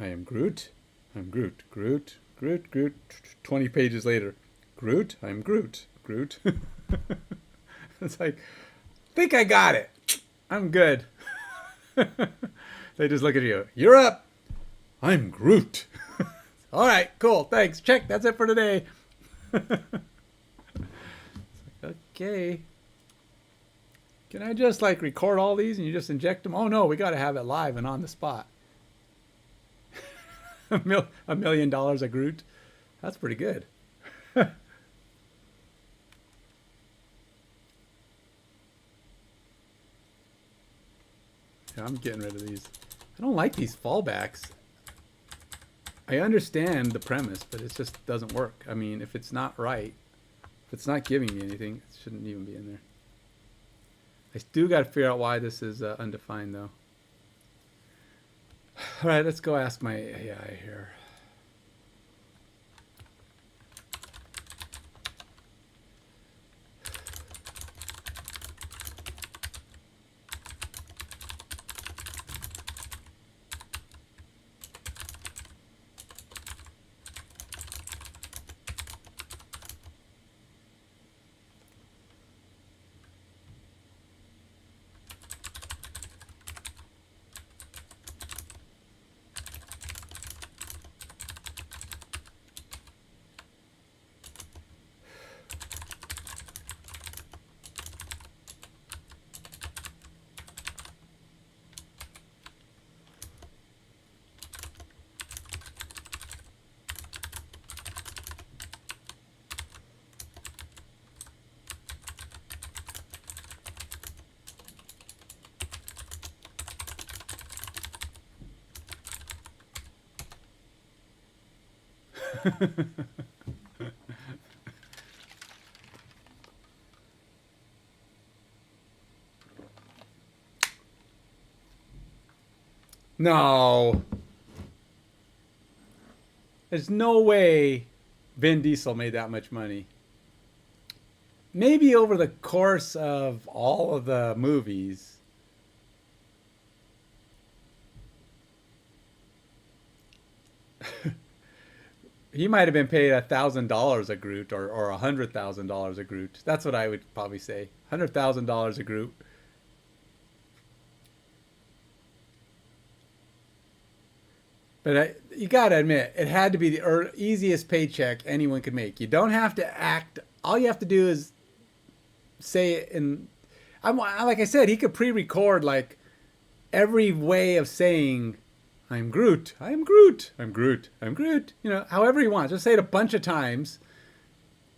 A: I am Groot. I'm Groot. Groot. Groot. Groot. 20 pages later. Groot. I'm Groot. Groot. It's like, think I got it. I'm good. They just look at you. You're up. I'm Groot. All right, cool. Thanks. Check. That's it for today. Okay. Can I just like record all these and you just inject them? Oh no, we got to have it live and on the spot. $1 million a Groot. That's pretty good. Yeah, I'm getting rid of these. I don't like these fallbacks. I understand the premise, but it just doesn't work. I mean, if it's not right, if it's not giving me anything, it shouldn't even be in there. I still got to figure out why this is undefined, though. All right, let's go ask my AI here. No. There's no way Vin Diesel made that much money. Maybe over the course of all of the movies. He might have been paid $1,000 a Groot or $100,000 a Groot. That's what I would probably say. $100,000 a Groot. But you got to admit, it had to be the easiest paycheck anyone could make. You don't have to act. All you have to do is say it in... like I said, he could pre-record like every way of saying, I'm Groot, I'm Groot, I'm Groot, I'm Groot. You know, however he wants. Just say it a bunch of times.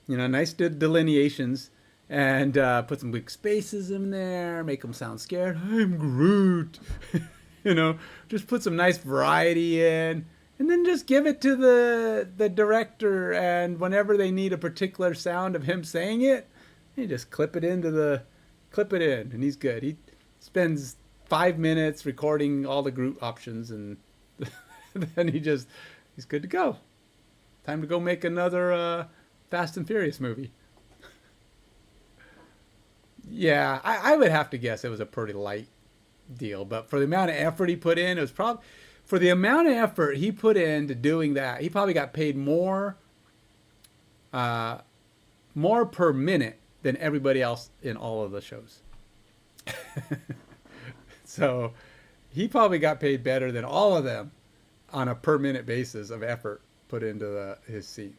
A: You know, nice delineations, and put some big spaces in there, make them sound scared. I'm Groot. You know, just put some nice variety in, and then just give it to the director. And whenever they need a particular sound of him saying it, you just clip it in, and he's good. He spends 5 minutes recording all the Groot options, and then he's good to go. Time to go make another Fast and Furious movie. Yeah, I would have to guess it was a pretty light deal, but for the amount of effort he put in, it was probably for the amount of effort he put into doing that, he probably got paid more per minute than everybody else in all of the shows. So he probably got paid better than all of them on a per minute basis of effort put into his scene.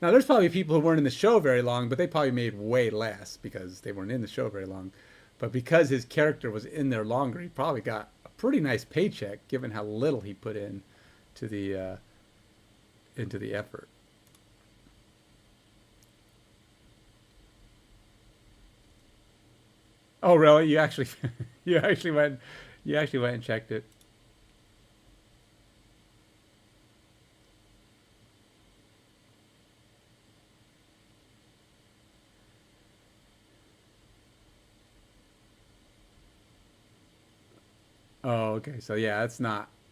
A: Now, there's probably people who weren't in the show very long, but they probably made way less because they weren't in the show very long. But because his character was in there longer, he probably got a pretty nice paycheck given how little he put in to into the effort. Oh, really? You actually you actually went and checked it. Oh, okay. So yeah,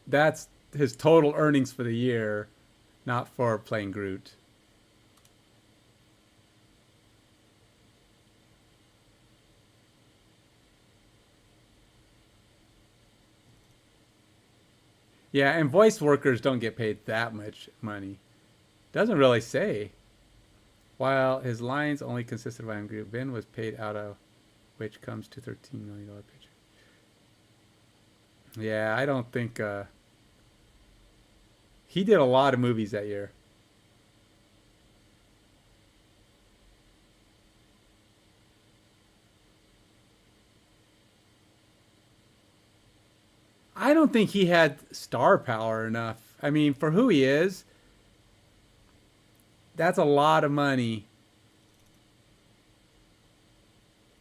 A: that's his total earnings for the year, not for playing Groot. Yeah, and voice workers don't get paid that much money. Doesn't really say. While his lines only consisted of I'm Groot, Ben was paid out of which comes to $13 million paycheck. Yeah, I don't think he did a lot of movies that year. I don't think he had star power enough. I mean, for who he is, that's a lot of money.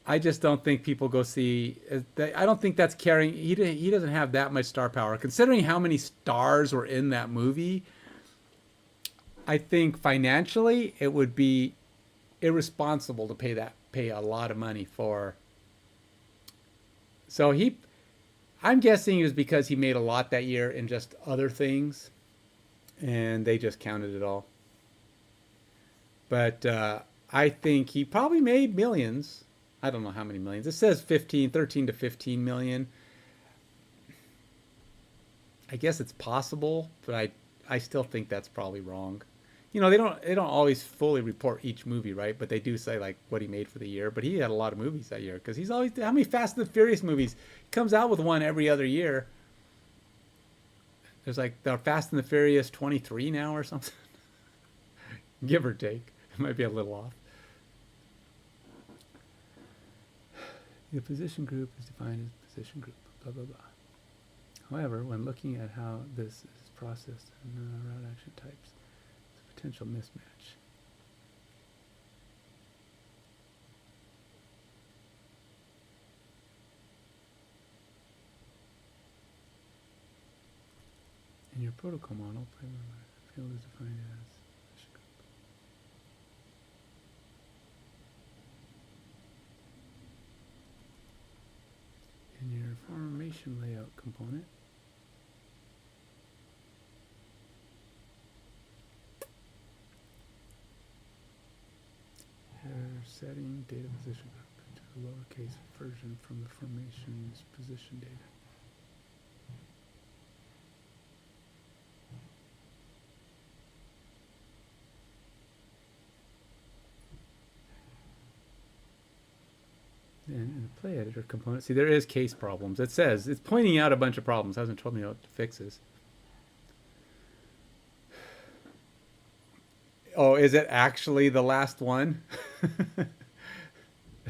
A: I just don't think people go see. I don't think that's carrying. He doesn't have that much star power. Considering how many stars were in that movie, I think financially it would be irresponsible to pay a lot of money for. So I'm guessing it was because he made a lot that year in just other things, and they just counted it all. But I think he probably made millions. I don't know how many millions. It says 13 to 15 million. I guess it's possible, but I still think that's probably wrong. You know, they don't always fully report each movie, right? But they do say like what he made for the year. But he had a lot of movies that year because he's always how many Fast and the Furious movies? He comes out with one every other year. There's like the Fast and the Furious 23 now or something, give or take. It might be a little off. The position group is defined as position group, blah, blah, blah. However, when looking at how this is processed in route action types, it's a potential mismatch. In your protocol model, field is defined as position group. In your formation layout component, you're setting data position group to the lowercase version from the formation's position data. And in the play editor component, see there is case problems. It says, it's pointing out a bunch of problems. It hasn't told me what to fixes. Oh, is it actually the last one?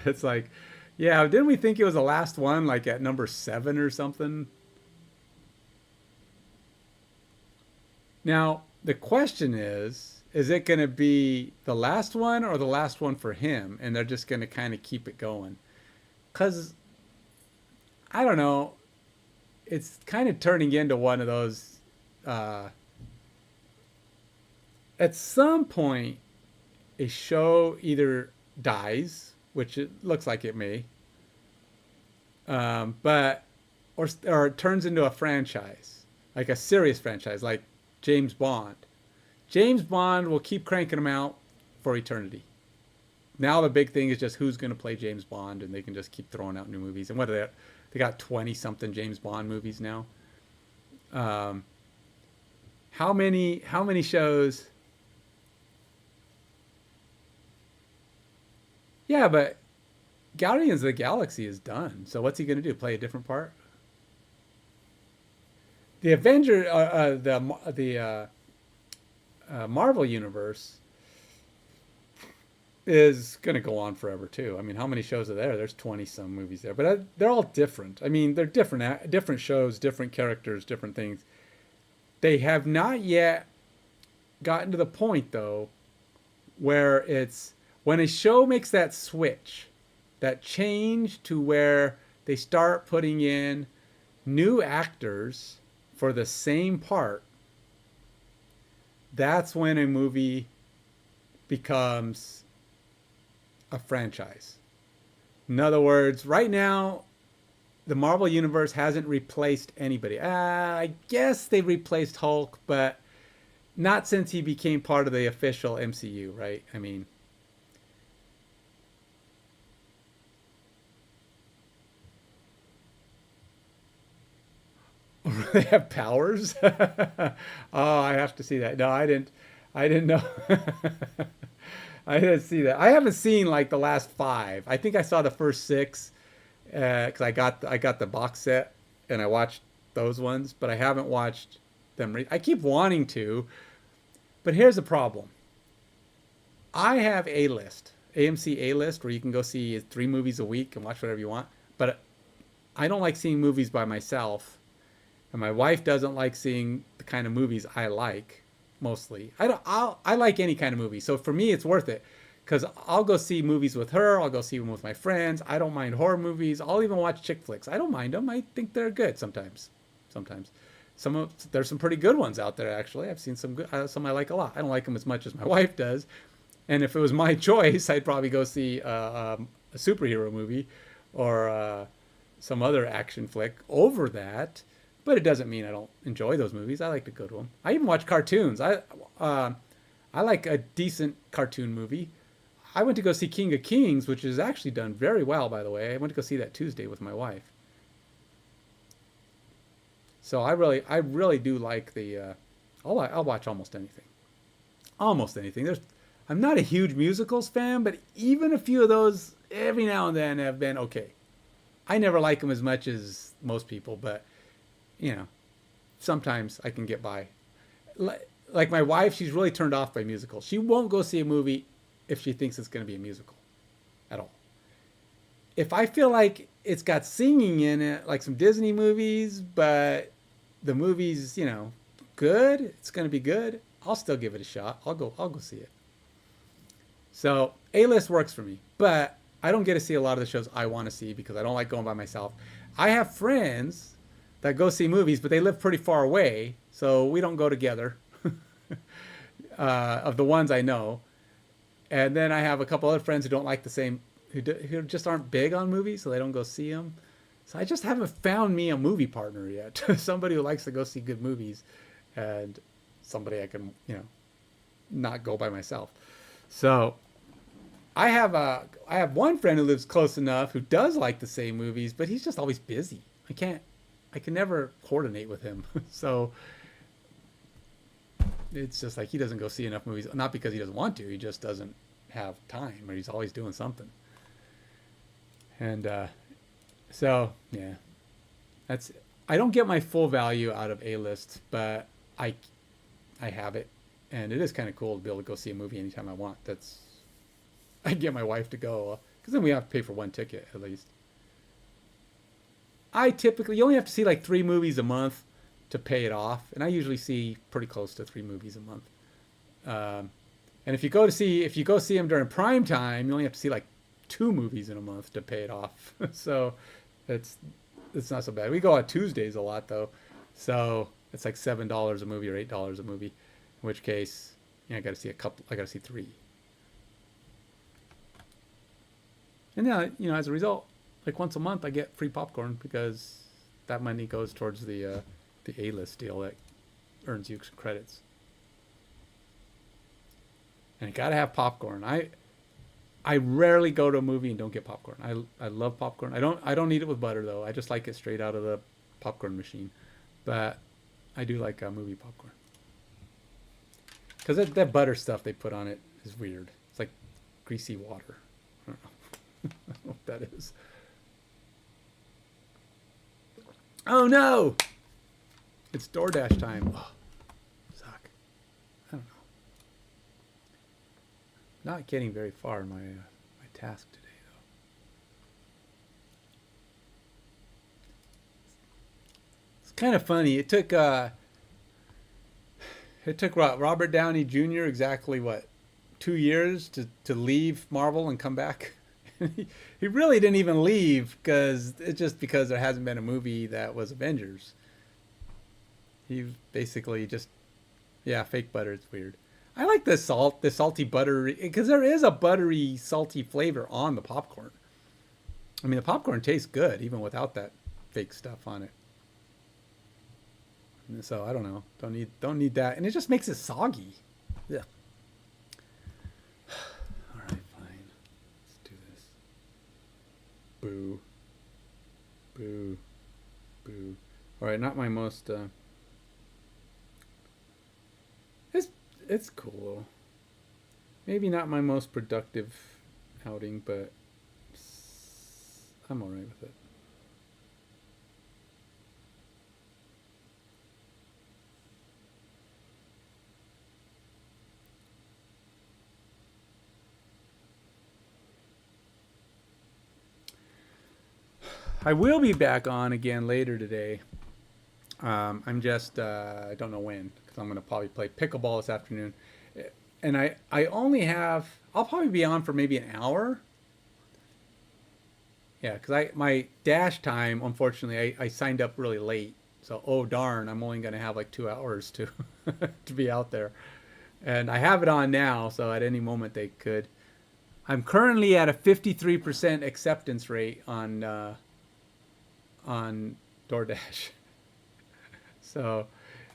A: It's like, yeah, didn't we think it was the last one, like at number 7 or something? Now, the question is is it going to be the last one or the last one for him? And they're just going to kind of keep it going. Because, I don't know, it's kind of turning into one of those, at some point, a show either dies, which it looks like it may, but or it turns into a franchise, like a serious franchise, like James Bond. James Bond will keep cranking them out for eternity. Now the big thing is just who's going to play James Bond, and they can just keep throwing out new movies. And what are they got 20 something James Bond movies now. How many shows? Yeah, but Guardians of the Galaxy is done. So what's he going to do? Play a different part? The Avenger, the Marvel universe is going to go on forever too. I mean, how many shows are there? There's 20 some movies there, but they're all different. I mean, they're different shows, different characters, different things. They have not yet gotten to the point though where it's when a show makes that switch, that change to where they start putting in new actors for the same part. That's when a movie becomes a franchise. In other words, right now, the Marvel Universe hasn't replaced anybody. I guess they replaced Hulk, but not since he became part of the official MCU, right? I mean, they have powers? Oh, I have to see that. No, I didn't. I didn't know. I didn't see that. I haven't seen like the last 5. I think I saw the first 6 because I got the box set and I watched those ones, but I haven't watched them. I keep wanting to, but here's the problem. I have A-list, AMC A-list, where you can go see 3 movies a week and watch whatever you want. But I don't like seeing movies by myself, and my wife doesn't like seeing the kind of movies I like. Mostly, I like any kind of movie. So for me, it's worth it because I'll go see movies with her. I'll go see them with my friends. I don't mind horror movies. I'll even watch chick flicks. I don't mind them. I think they're good sometimes. There's some pretty good ones out there actually. I've seen some good, some I like a lot. I don't like them as much as my wife does. And if it was my choice, I'd probably go see a superhero movie or some other action flick over that. But it doesn't mean I don't enjoy those movies. I like to go to them. I even watch cartoons. I like a decent cartoon movie. I went to go see King of Kings, which is actually done very well, by the way. I went to go see that Tuesday with my wife. So I really do like the. I'll watch almost anything. Almost anything. I'm not a huge musicals fan, but even a few of those every now and then have been okay. I never like them as much as most people, but. You know, sometimes I can get by. Like my wife, she's really turned off by musicals. She won't go see a movie if she thinks it's going to be a musical at all. If I feel like it's got singing in it, like some Disney movies, but the movie's, good, it's going to be good, I'll still give it a shot. I'll go see it. So A-list works for me, but I don't get to see a lot of the shows I want to see because I don't like going by myself. I have friends that go see movies, but they live pretty far away, so we don't go together. Of the ones I know, and then I have a couple other friends who don't like the same, who just aren't big on movies, so they don't go see them. So I just haven't found me a movie partner yet. Somebody who likes to go see good movies, and somebody I can, not go by myself. So I have one friend who lives close enough who does like the same movies, but he's just always busy. I can never coordinate with him. So it's just like he doesn't go see enough movies. Not because he doesn't want to. He just doesn't have time, or he's always doing something. And so, yeah. I don't get my full value out of A-list, but I have it. And it is kind of cool to be able to go see a movie anytime I want. I get my wife to go, because then we have to pay for one ticket at least. You only have to see like 3 movies a month to pay it off. And I usually see pretty close to 3 movies a month. And if you go see them during prime time, you only have to see like 2 movies in a month to pay it off. So it's not so bad. We go on Tuesdays a lot though, so it's like $7 a movie or $8 a movie. In which case, I got to see a couple. I got to see 3. And then, as a result, like once a month, I get free popcorn because that money goes towards the A-list deal that earns you credits. And you gotta have popcorn. I rarely go to a movie and don't get popcorn. I love popcorn. I don't need it with butter though. I just like it straight out of the popcorn machine. But I do like movie popcorn. Because that butter stuff they put on it is weird. It's like greasy water. I don't know. I don't know what that is. Oh no! It's DoorDash time. Oh, suck. I don't know. Not getting very far in my task today though. It's kind of funny. It took Robert Downey Jr. exactly 2 years to leave Marvel and come back. He really didn't even leave because there hasn't been a movie that was Avengers. He basically just, fake butter. It's weird. I like the salty buttery, because there is a buttery, salty flavor on the popcorn. I mean, the popcorn tastes good even without that fake stuff on it. And so I don't know. Don't need that, and it just makes it soggy. Yeah. All right, fine. Let's do this. Boo. Boo. Boo. All right, not my most. It's cool. Maybe not my most productive outing, but I'm all right with it. I will be back on again later today. I'm just, I don't know when, because I'm going to probably play pickleball this afternoon. And I only have, I'll probably be on for maybe an hour. Yeah, because my dash time, unfortunately, I signed up really late. So, oh darn, I'm only going to have like 2 hours to to be out there. And I have it on now, so at any moment they could. I'm currently at a 53% acceptance rate on DoorDash. So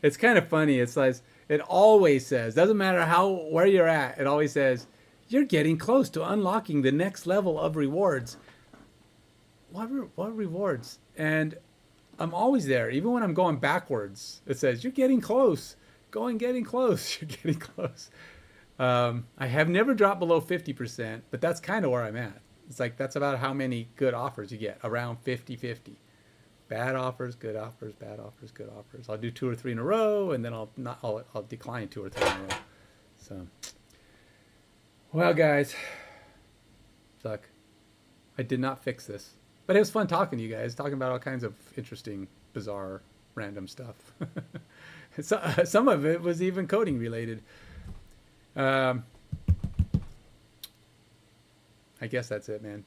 A: it's kind of funny. It's like, it always says, doesn't matter where you're at, it always says, you're getting close to unlocking the next level of rewards. What rewards? And I'm always there. Even when I'm going backwards, it says, you're getting close. Getting close. You're getting close. I have never dropped below 50%, but that's kind of where I'm at. It's like, that's about how many good offers you get, around 50-50. Bad offers, good offers, bad offers, good offers. I'll do 2 or 3 in a row, and then I'll decline 2 or 3 in a row. So, well, guys, suck. I did not fix this, but it was fun talking to you guys, talking about all kinds of interesting, bizarre, random stuff. Some of it was even coding related. I guess that's it, man.